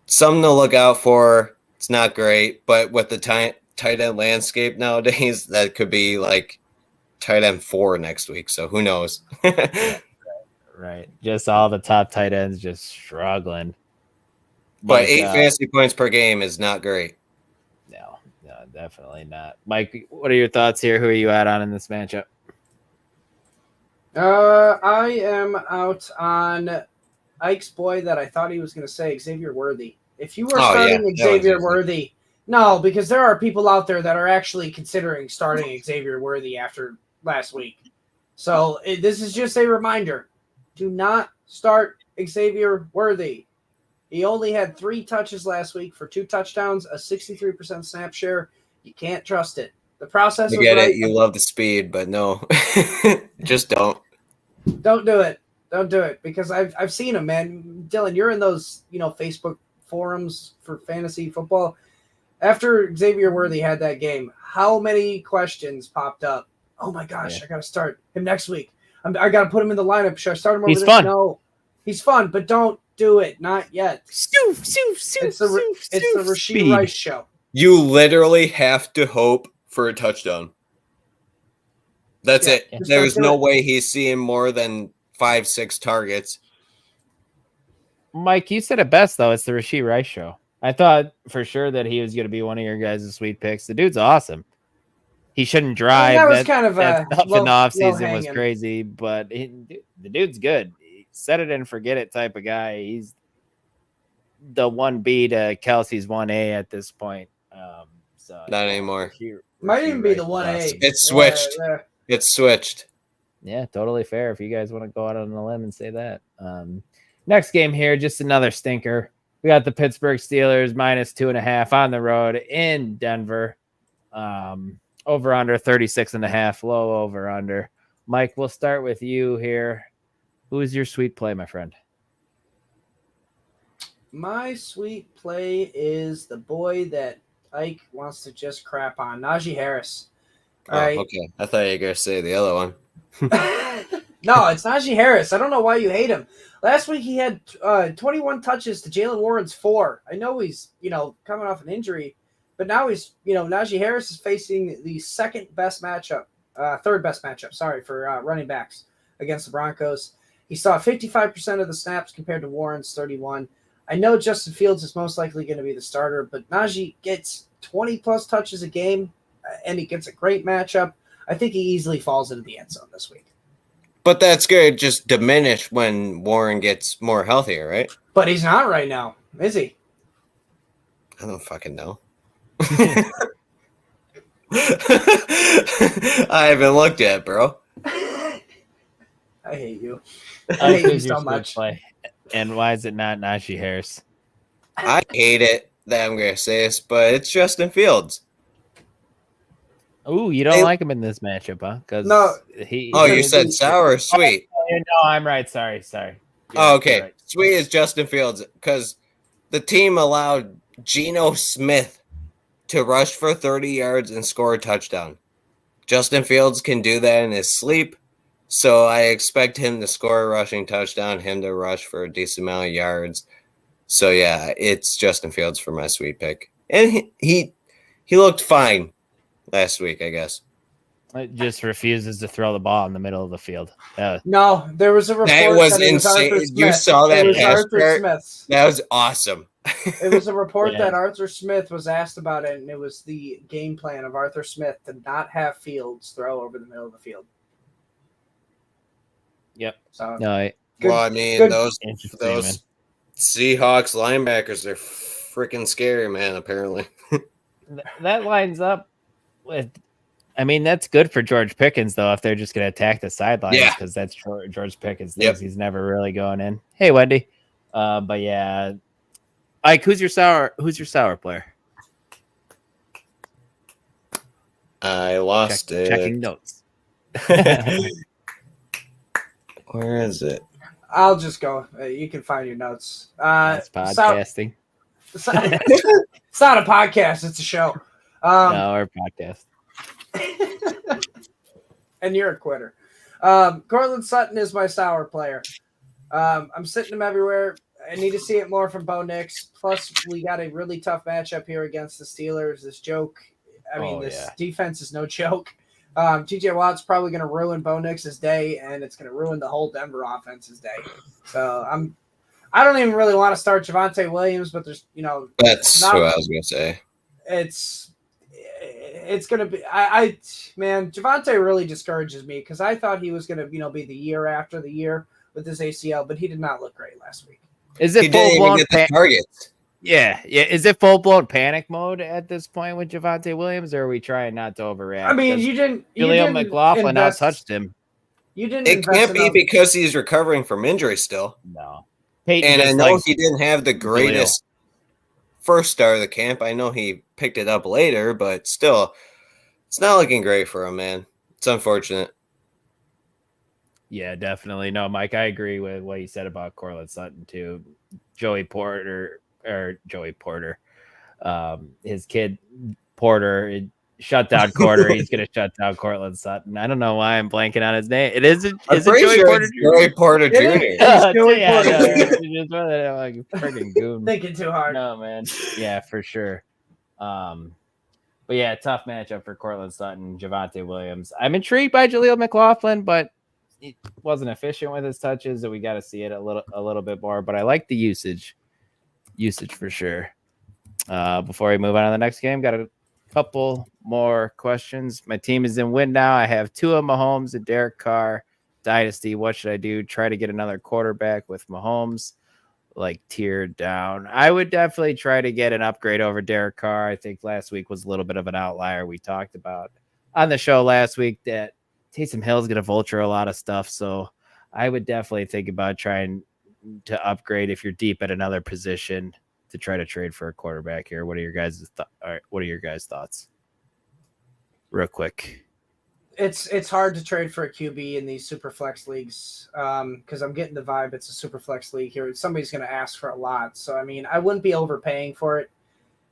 something to look out for. It's not great, but with the tight end landscape nowadays, that could be like tight end 4 next week. So who knows? Right. Just all the top tight ends just struggling. But 8 fantasy points per game is not great. No, definitely not. Mike, what are your thoughts here? Who are you out on in this matchup? I am out on Ike's boy that I thought he was going to say, Xavier Worthy. If you were starting Xavier Worthy, no, because there are people out there that are actually considering starting Xavier Worthy after last week. So this is just a reminder. Do not start Xavier Worthy. He only had 3 touches last week for 2 touchdowns, a 63% snap share. You can't trust it. The process I get it. You love the speed, but no. Just don't. Don't do it. Don't do it because I've seen him, man. Dylan, you're in those, Facebook forums for fantasy football. After Xavier Worthy had that game, how many questions popped up? Oh my gosh, I got to start him next week. I got to put him in the lineup. Should I start him over He's there? fun. No, he's fun, but don't do it. Not yet. It's the Rashee Rice show. You literally have to hope for a touchdown. That's it. There's no way he's seeing more than 5-6 targets. Mike, you said it best, though. It's the Rashee Rice show. I thought for sure that he was going to be one of your guys' sweet picks. The dude's awesome. He shouldn't drive. That was kind of that stuff in the offseason was crazy, but the dude's good. Set it and forget it type of guy. He's the 1B to Kelsey's 1A at this point. So not anymore. Might even be the 1A. It's switched. It's switched. Yeah, totally fair if you guys want to go out on a limb and say that. Next game here, just another stinker. We got the Pittsburgh Steelers -2.5 on the road in Denver. Over under 36.5, low over under. Mike, we'll start with you here. Who is your sweet play, my friend? My sweet play is the boy that Ike wants to just crap on, Najee Harris. Okay. I thought you were going to say the other one. No, it's Najee Harris. I don't know why you hate him. Last week he had 21 touches to Jalen Warren's 4. I know he's, coming off an injury, but now he's, Najee Harris is facing the third best matchup, for running backs against the Broncos. He saw 55% of the snaps compared to Warren's 31. I know Justin Fields is most likely going to be the starter, but Najee gets 20-plus touches a game, and he gets a great matchup. I think he easily falls into the end zone this week. But that's going to just diminish when Warren gets more healthier, right? But he's not right now, is he? I don't fucking know. I haven't looked yet, bro. I hate you. I hate you so much. Play. And why is it not Najee Harris? I hate it that I'm going to say this, but it's Justin Fields. Oh, you don't like him in this matchup, huh? Because No. You said sour or sweet? No, I'm right. Sorry. Okay. Right. Sweet is Justin Fields because the team allowed Geno Smith to rush for 30 yards and score a touchdown. Justin Fields can do that in his sleep, so I expect him to score a rushing touchdown, him to rush for a decent amount of yards. So, yeah, it's Justin Fields for my sweet pick. And he looked fine last week, I guess. It just refuses to throw the ball in the middle of the field. No, there was a report that was it insane. Arthur You Smith. saw that pass. That was awesome. It was a report that Arthur Smith was asked about it, and it was the game plan of Arthur Smith to not have Fields throw over the middle of the field. Yep. So, no, those Seahawks linebackers are freaking scary, man, apparently. That lines up with – I mean, that's good for George Pickens, though, if they're just going to attack the sidelines because that's George Pickens. Yep. He's never really going in. Hey, Wendy. But, yeah. Ike, who's your sour player? I lost it. Checking notes. Where is it? I'll just go. You can find your notes. That's podcasting. It's not a podcast. It's a show. No, our podcast. And you're a quitter. Cortland Sutton is my sour player. I'm sitting him everywhere. I need to see it more from Bo Nix. Plus, we got a really tough matchup here against the Steelers. This defense is no joke. TJ Watt's probably going to ruin Bo Nix's day, and it's going to ruin the whole Denver offense's day. So I don't even really want to start Javonte Williams, but there's that's what I was going to say. It's going to be man, Javonte really discourages me because I thought he was going to be the year after the year with his ACL, but he did not look great last week. Is it full blown targets? Yeah. Is it full blown panic mode at this point with Javonte Williams, or are we trying not to overreact? I mean, you didn't McLaughlin outtouched him. You didn't. It can't be because he's recovering from injury still. No. And I know he didn't have the greatest first start of the camp. I know he picked it up later, but still, it's not looking great for him, man. It's unfortunate. Yeah, definitely. No, Mike, I agree with what you said about Cortland Sutton too. Joey Porter, his kid Porter, shut down Porter. He's going to shut down Cortland Sutton. I don't know why I'm blanking on his name. Is it Joey Porter? Joey Porter Jr. Joey Porter. Like freaking goon. Thinking too hard. No, man. Yeah, for sure. But yeah, tough matchup for Cortland Sutton, Javonte Williams. I'm intrigued by Jaleel McLaughlin, but he wasn't efficient with his touches, so we got to see it a little bit more. But I like the usage for sure. Before we move on to the next game, got a couple more questions. My team is in win now. I have Tua, Mahomes, and Derek Carr. Dynasty. What should I do? Try to get another quarterback with Mahomes, like tiered down. I would definitely try to get an upgrade over Derek Carr. I think last week was a little bit of an outlier. We talked about on the show last week that Taysom Hill is going to vulture a lot of stuff. So I would definitely think about trying to upgrade if you're deep at another position to try to trade for a quarterback here. What are your guys' thoughts? Real quick. It's hard to trade for a QB in these super flex leagues because I'm getting the vibe it's a super flex league here. Somebody's going to ask for a lot. So, I mean, I wouldn't be overpaying for it.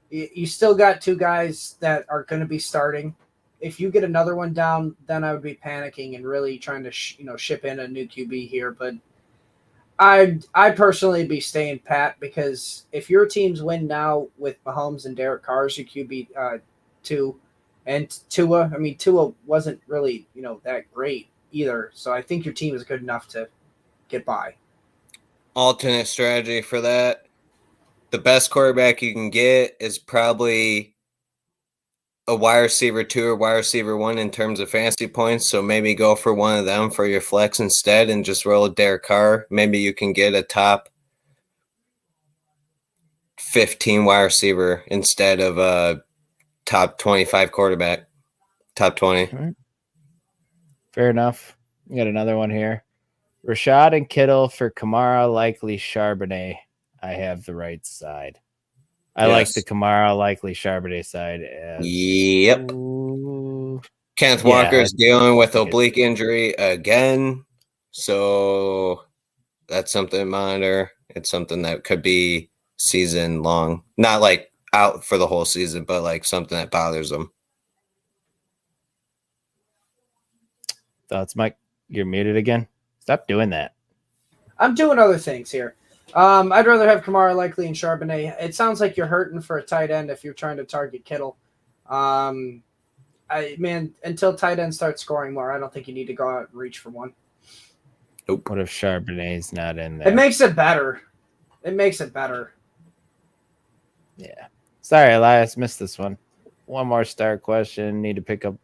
You still got two guys that are going to be starting. If you get another one down, then I would be panicking and really trying to ship in a new QB here. But I personally be staying pat because if your teams win now with Mahomes and Derek Carr as your QB two, and Tua, I mean Tua wasn't really that great either. So I think your team is good enough to get by. Alternate strategy for that. The best quarterback you can get is probably a wide receiver 2 or wide receiver 1 in terms of fantasy points. So maybe go for one of them for your flex instead and just roll a Derek Carr. Maybe you can get a top 15 wide receiver instead of a top 25 quarterback. Top 20. Right. Fair enough. We got another one here. Rashad and Kittle for Kamara, likely Charbonnet. I have the right side. I like the Kamara, likely Charbonnet side. Yep. Ooh. Kenneth Yeah, Walker is dealing with I think oblique injury again. So that's something to monitor. It's something that could be season long. Not like out for the whole season, but like something that bothers them. Thoughts, Mike? You're muted again. Stop doing that. I'm doing other things here. I'd rather have Kamara likely and Charbonnet. It sounds like you're hurting for a tight end if you're trying to target Kittle. Until tight end starts scoring more, I don't think you need to go out and reach for one. Nope. What if Charbonnet's not in there? It makes it better. Yeah. Sorry, Elias, missed this one. One more star question. Need to pick a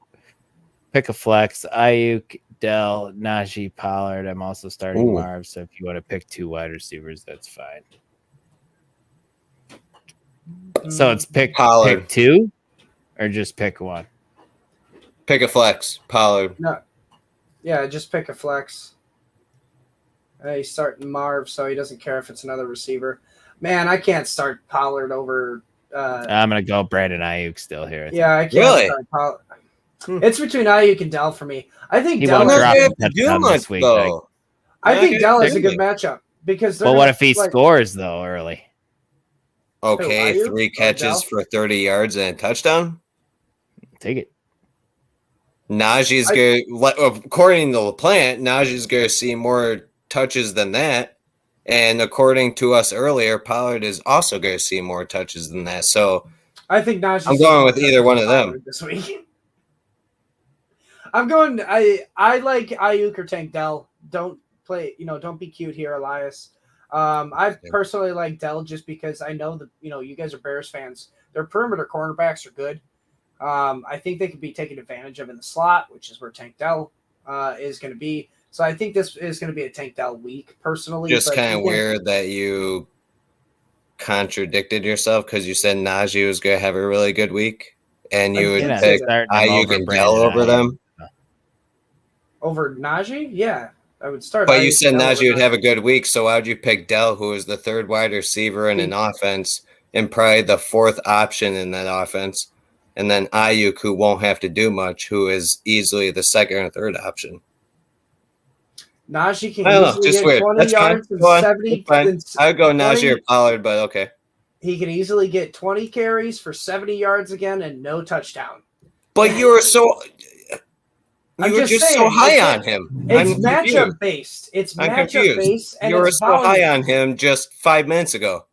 flex. Ayuk, Dell, Najee, Pollard. I'm also starting Marv, so if you want to pick 2 wide receivers, that's fine. So it's pick Pollard. pick 2 or just pick 1? Pick a flex. Pollard. No. Yeah, just pick a flex. He's starting Marv, so he doesn't care if it's another receiver. Man, I can't start Pollard over. I'm going to go Brandon Ayuk still here. I can't Really? start Pollard. It's between Ayuk and Dell for me. I think He Dell. won't Not drop gonna a have to do touchdown much, this week, though. I think Okay, Dell is a maybe. good matchup because. But what if he scores though early? Okay, Ayuk 3 or catches Dell? for 30 yards and a touchdown. Take it. Najee's going, according to LaPlante, Najee's going to see more touches than that. And according to us earlier, Pollard is also going to see more touches than that. So I think Najee. I'm going with either one of them this week. I'm going. I like Ayuk or Tank Dell. Don't play. Don't be cute here, Elias. I personally like Dell just because I know that you guys are Bears fans. Their perimeter cornerbacks are good. I think they could be taken advantage of in the slot, which is where Tank Dell is going to be. So I think this is going to be a Tank Dell week, personally. Just kind of weird that you contradicted yourself because you said Najee was going to have a really good week, and you would pick Ayuk and Dell over them. Over Najee? Yeah, I would start. But you said Najee would have a good week, so why would you pick Dell, who is the 3rd wide receiver in an offense and probably the 4th option in that offense, and then Ayuk, who won't have to do much, who is easily the 2nd or 3rd option? Najee can easily get 20 yards and 70. I would go Najee or Pollard, but okay. He can easily get 20 carries for 70 yards again and no touchdown. But you were so high on him. It's matchup based. It's matchup based. And you were so high on him just 5 minutes ago.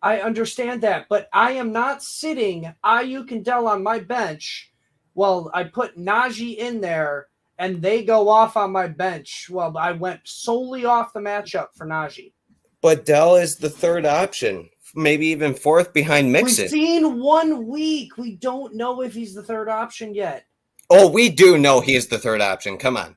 I understand that, but I am not sitting Ayuk and Dell on my bench. Well, I put Najee in there and they go off on my bench. Well, I went solely off the matchup for Najee. But Dell is the 3rd option, maybe even 4th behind Mixon. We've seen 1 week. We don't know if he's the 3rd option yet. Oh, we do know he's the 3rd option. Come on.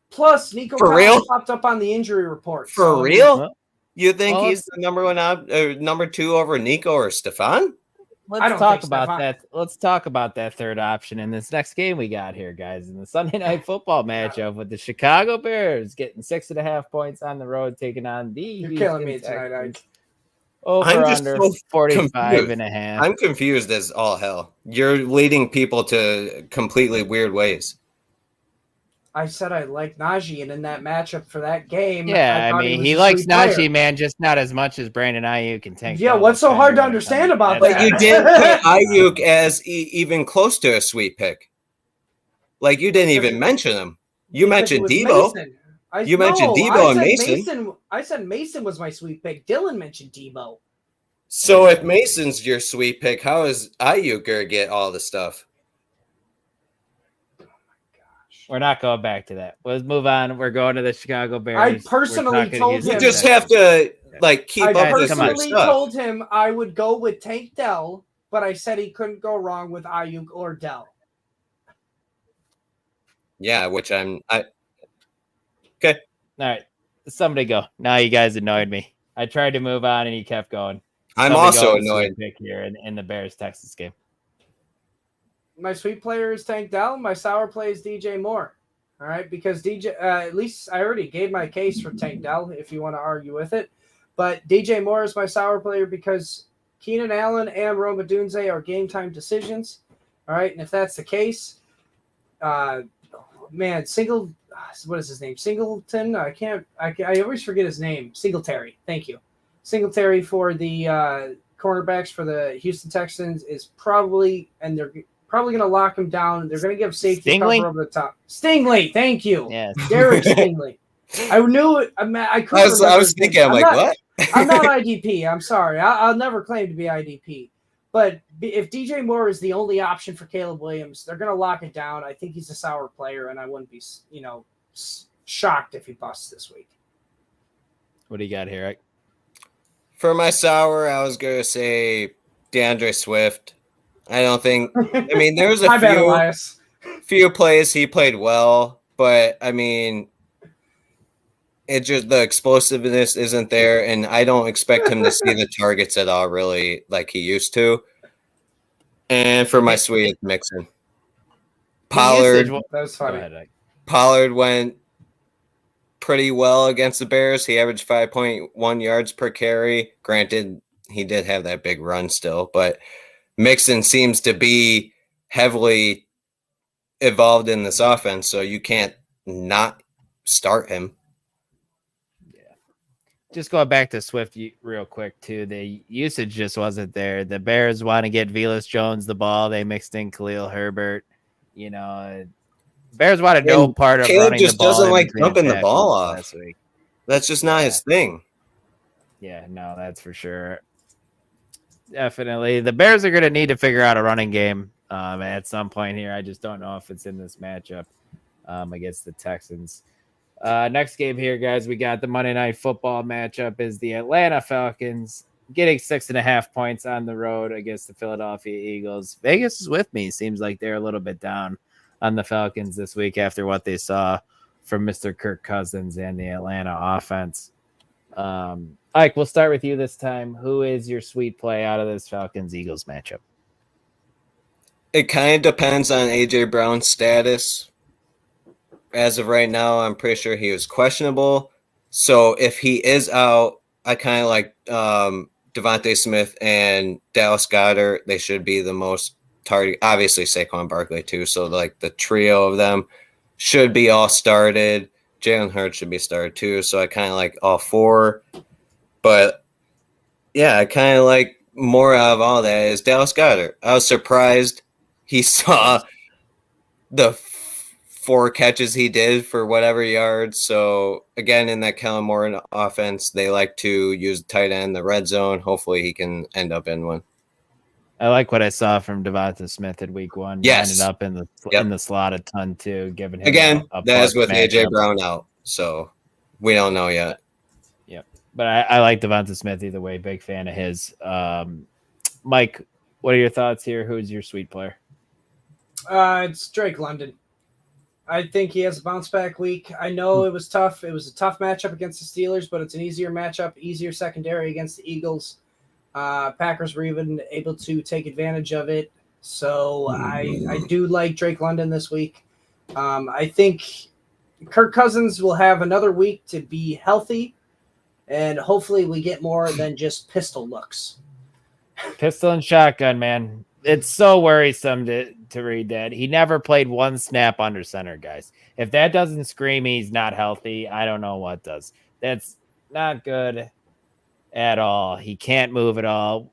Plus, Nico Collins popped up on the injury report. For real? You think he's the number 2 over Nico or Stefan? Let's talk about that. Let's talk about that 3rd option in this next game we got here, guys. In the Sunday Night Football matchup with the Chicago Bears getting 6.5 points on the road, taking on the You're killing me tonight. Over under 45.5. I'm confused as all hell. You're leading people to completely weird ways. I said I like Najee, and in that matchup for that game, I mean, he likes Najee, man, just not as much as Brandon Ayuk and Tank. Yeah, what's so hard to understand about that? But you didn't put Ayuk as even close to a sweet pick. Like, you didn't even mention him. You mentioned Debo. You mentioned Debo and Mason. I said Mason was my sweet pick. Dylan mentioned Debo. So if Mason's your sweet pick, how is Ayuk going to get all the stuff? We're not going back to that. Let's move on. We're going to the Chicago Bears. I personally told him. You just have to keep up with I personally told him I would go with Tank Dell, but I said he couldn't go wrong with Ayuk or Dell. Yeah, which okay. All right. Somebody go. Now you guys annoyed me. I tried to move on and he kept going. I'm also annoyed. Pick here in the Bears Texas game. My sweet player is Tank Dell. My sour play is DJ Moore. All right, because at least I already gave my case for Tank Dell. If you want to argue with it, but DJ Moore is my sour player because Keenan Allen and Rome Odunze are game time decisions. All right, and if that's the case, what is his name? Singleton. I always forget his name. Singletary. Thank you. Singletary for the cornerbacks for the Houston Texans is probably, and they're probably going to lock him down. They're going to give safety Stingley? cover over the top. Stingley, thank you. Yes. Derek Stingley. I knew it. I was thinking, I'm like, what? I'm not IDP. I'm sorry. I'll never claim to be IDP. But if DJ Moore is the only option for Caleb Williams, they're going to lock it down. I think he's a sour player, and I wouldn't be, shocked if he busts this week. What do you got here, Eric? For my sour, I was going to say DeAndre Swift. I don't think – I mean, there was a few plays he played well, but, I mean, it just the explosiveness isn't there, and I don't expect him to see the targets at all, really, like he used to. And for my sweet, it's Mixon. Pollard. That was funny. Pollard went pretty well against the Bears. He averaged 5.1 yards per carry. Granted, he did have that big run still, but Mixon seems to be heavily involved in this offense, so you can't not start him. Just going back to Swift real quick, too. The usage just wasn't there. The Bears want to get Velus Jones the ball. They mixed in Khalil Herbert. Bears wanted no part of Caleb running just the ball. doesn't like dumping the ball off. That's just not his thing. Yeah, no, that's for sure. Definitely. The Bears are going to need to figure out a running game at some point here. I just don't know if it's in this matchup against the Texans. Next game here, guys, we got the Monday Night Football matchup is the Atlanta Falcons getting 6.5 points on the road against the Philadelphia Eagles. Vegas is with me. Seems like they're a little bit down on the Falcons this week after what they saw from Mr. Kirk Cousins and the Atlanta offense. Ike, we'll start with you this time. Who is your sweet play out of this Falcons-Eagles matchup? It kind of depends on A.J. Brown's status. As of right now, I'm pretty sure he was questionable. So if he is out, I kind of like Devontae Smith and Dallas Goedert. They should be the most target. Obviously, Saquon Barkley too. So like the trio of them should be all started. Jalen Hurts should be started too. So I kind of like all four. But yeah, I kind of like more out of all that is Dallas Goedert. I was surprised he saw the 4 catches he did for whatever yards. So again, in that Kellen Moore offense, they like to use tight end in the red zone. Hopefully he can end up in one. I like what I saw from Devonta Smith in week 1. Yes. Ended up in the slot a ton too, giving him again, that is with AJ matchup. Brown out. So we don't know yet. Yep. But I like Devonta Smith either way. Big fan of his. Mike, what are your thoughts here? Who's your sweet player? It's Drake London. I think he has a bounce back week. I know it was tough. It was a tough matchup against the Steelers, but it's an easier matchup, easier secondary against the Eagles. Packers were even able to take advantage of it. So I do like Drake London this week. I think Kirk Cousins will have another week to be healthy, and hopefully we get more than just pistol looks. Pistol and shotgun, man. It's so worrisome to read that. He never played one snap under center, guys. If that doesn't scream he's not healthy, I don't know what does. That's not good at all. He can't move at all.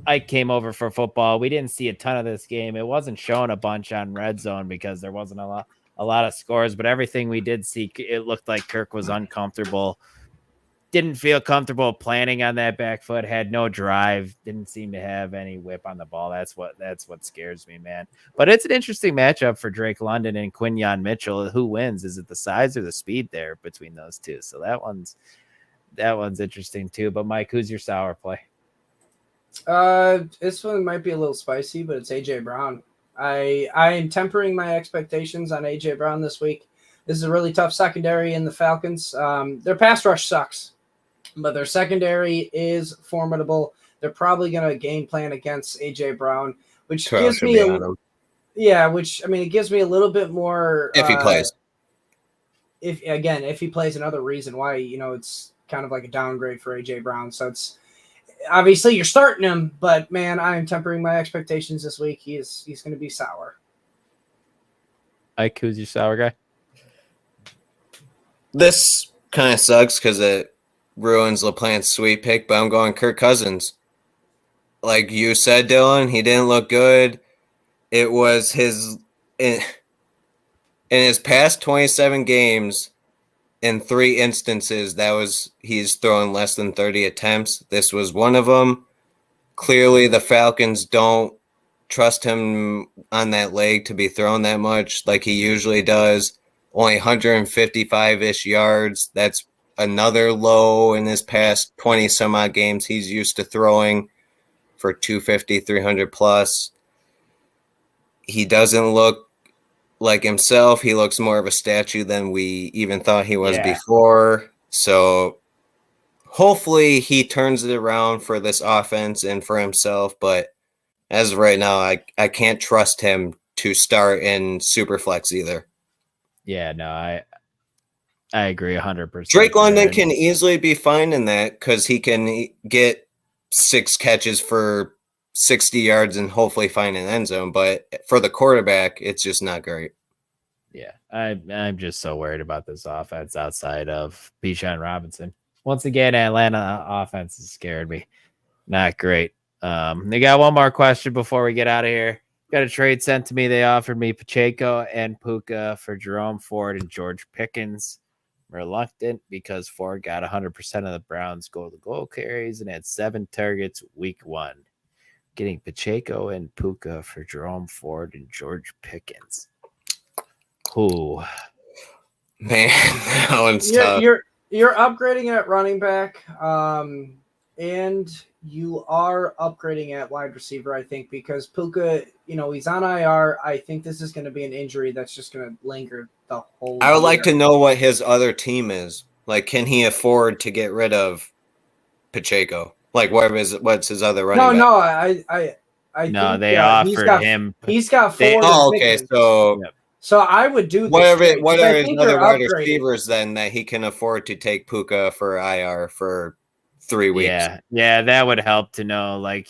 Ike came over for football. We didn't see a ton of this game. It wasn't shown a bunch on Red Zone because there wasn't a lot of scores, but everything we did see, it looked like Kirk was uncomfortable. Didn't feel comfortable planning on that back foot, had no drive, didn't seem to have any whip on the ball. That's what scares me, man. But it's an interesting matchup for Drake London and Quinyon Mitchell. Who wins? Is it the size or the speed there between those two? So that one's interesting too. But Mike, who's your sour play? This one might be a little spicy, but it's AJ Brown. I am tempering my expectations on AJ Brown this week. This is a really tough secondary in the Falcons. Their pass rush sucks, but their secondary is formidable. They're probably going to game plan against AJ Brown, which gives me it gives me a little bit more if he plays. if he plays another reason why, it's kind of like a downgrade for AJ Brown. So it's obviously you're starting him, but man, I am tempering my expectations this week. He's going to be sour. Ike, who's your sour guy? This kind of sucks because it ruins LaPlante's sweet pick, but I'm going Kirk Cousins. Like you said, Dylan, he didn't look good. It was in his past 27 games, in 3 instances, he's throwing less than 30 attempts. This was one of them. Clearly, the Falcons don't trust him on that leg to be thrown that much like he usually does. Only 155-ish yards. That's another low in his past 20-some-odd games. He's used to throwing for 250, 300 plus. He doesn't look like himself. He looks more of a statue than we even thought he was before. So hopefully he turns it around for this offense and for himself. But as of right now, I can't trust him to start in Superflex either. Yeah, no, I agree 100%. Drake London can easily be fine in that because he can get 6 catches for 60 yards and hopefully find an end zone. But for the quarterback, it's just not great. Yeah, I'm just so worried about this offense outside of Bijan Robinson. Once again, Atlanta offense has scared me. Not great. They got one more question before we get out of here. Got a trade sent to me. They offered me Pacheco and Puka for Jerome Ford and George Pickens. Reluctant because Ford got 100% of the Browns' goal-to-goal carries and had 7 targets week 1. Getting Pacheco and Puka for Jerome Ford and George Pickens. Ooh. Man, that one's tough. You're upgrading at running back, and you are upgrading at wide receiver, I think, because Puka, he's on IR. I think this is going to be an injury that's just going to linger the whole I would year. like to know what his other team is. Like, can he afford to get rid of Pacheco? Like, what's his other running back? No, I No, think, they offered him. He's got 4. Okay, so Yep. So I would do this. what because are I his think other you're wide upgrading. receivers then that he can afford to take Puka for IR for 3 weeks? Yeah, that would help to know. Like,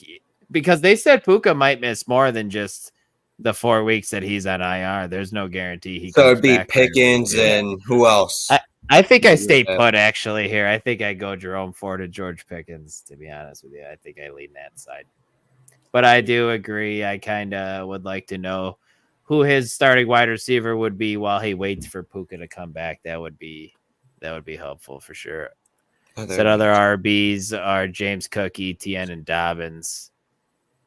because they said Puka might miss more than just the 4 weeks that he's on IR. There's no guarantee he. So comes it'd be back Pickens and who else? I think I stay put actually here. I think I go Jerome Ford and George Pickens, to be honest with you. I think I lean that side. But I do agree. I kind of would like to know who his starting wide receiver would be while he waits for Puka to come back. That would be helpful for sure. Said other RBs are James Cook, ETN, and Dobbins.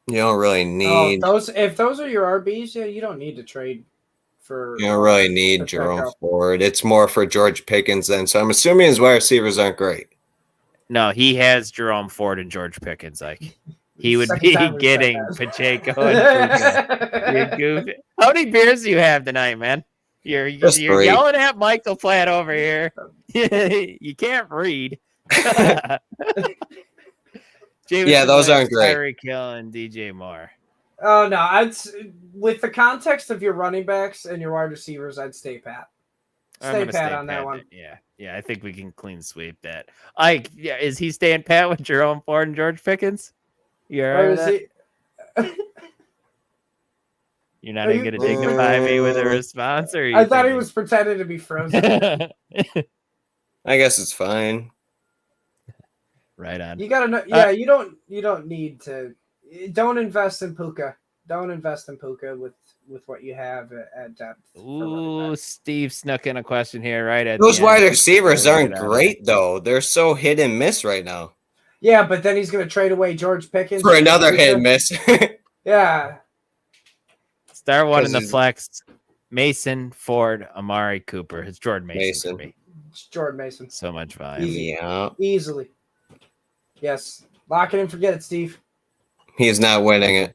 You don't really need if those are your RBs, you don't need to trade for. You don't really need Jerome Ford. It's more for George Pickens then. So I'm assuming his wide receivers aren't great. No, he has Jerome Ford and George Pickens. Like he would be getting Pacheco and Puka. You're goofy. How many beers do you have tonight, man? You're yelling at Michael Platt over here. You can't read. Yeah, those aren't great. Tyreek Hill and DJ Moore. Oh no, with the context of your running backs and your wide receivers, I'd stay pat. Stay pat on that one. Yeah, I think we can clean sweep that. Is he staying pat with Jerome Ford and George Pickens? You're not even going to dignify me with a response, or I thought he was pretending to be frozen. I guess it's fine. Right on. You gotta know. Yeah, you don't need to. Don't invest in Puka. Don't invest in Puka with what you have at depth. Ooh, Steve snuck in a question here, right? At those wide receivers aren't great though. They're so hit and miss right now. Yeah, but then he's going to trade away George Pickens for another hit and miss. Yeah. Star one in the flex. Mason, Ford, Amari Cooper. It's Jordan Mason. For me. It's Jordan Mason. So much fun. Yeah. Easily. Yes. Lock it and forget it, Steve. He's not winning it.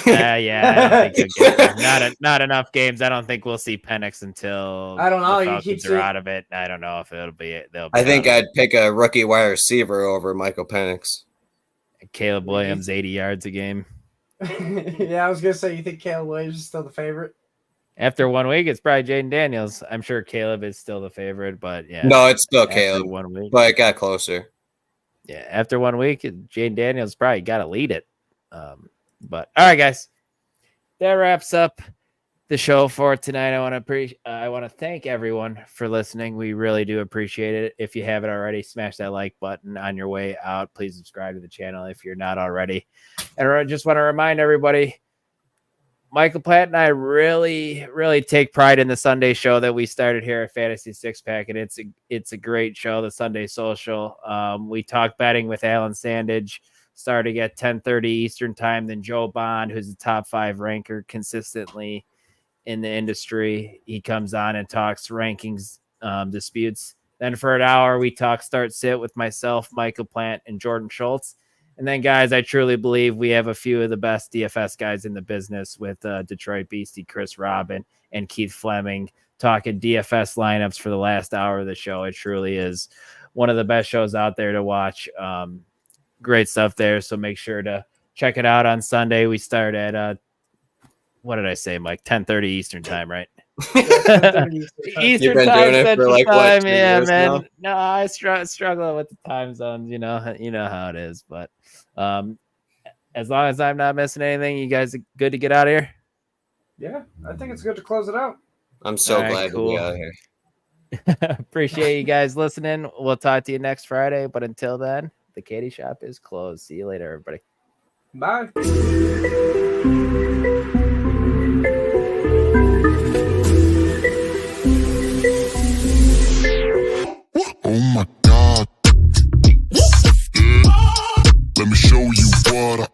I don't think not enough games. I don't think we'll see Penix until I don't know. The Falcons are out of it. I don't know if it'll be it. I think I'd pick a rookie wide receiver over Michael Penix. Caleb Williams, 80 yards a game. Yeah, I was gonna say, you think Caleb Williams is still the favorite? After 1 week, it's probably Jaden Daniels. I'm sure Caleb is still the favorite, but yeah. No, it's still after Caleb, 1 week. but it got closer. Yeah, after 1 week, Jaden Daniels probably got to lead it. But all right, guys, that wraps up the show for tonight. I want to thank everyone for listening. We really do appreciate it. If you haven't already, smash that like button on your way out. Please subscribe to the channel if you're not already. And I just want to remind everybody, Michael Platt and I really, really take pride in the Sunday show that we started here at Fantasy Six Pack, and it's a great show, the Sunday Social. We talk betting with Alan Sandage, starting at 10:30 Eastern time. Then Joe Bond, who's the top 5 ranker consistently in the industry, he comes on and talks rankings disputes. Then for an hour, we talk start sit with myself, Michael Plant, and Jordan Schultz. And then, guys, I truly believe we have a few of the best DFS guys in the business with Detroit Beastie, Chris Robin, and Keith Fleming talking DFS lineups for the last hour of the show. It truly is one of the best shows out there to watch. Great stuff there. So make sure to check it out on Sunday. We start at, what did I say, Mike? 10:30 Eastern time, right? Eastern time, Central time. Yeah, man. Now? No, I struggle with the time zones. You know how it is. But as long as I'm not missing anything, you guys are good to get out of here. Yeah, I think it's good to close it out. I'm so glad to be out here. Appreciate you guys listening. We'll talk to you next Friday. But until then, the Katie Shop is closed. See you later, everybody. Bye. Oh my God. Yeah. Let me show you what I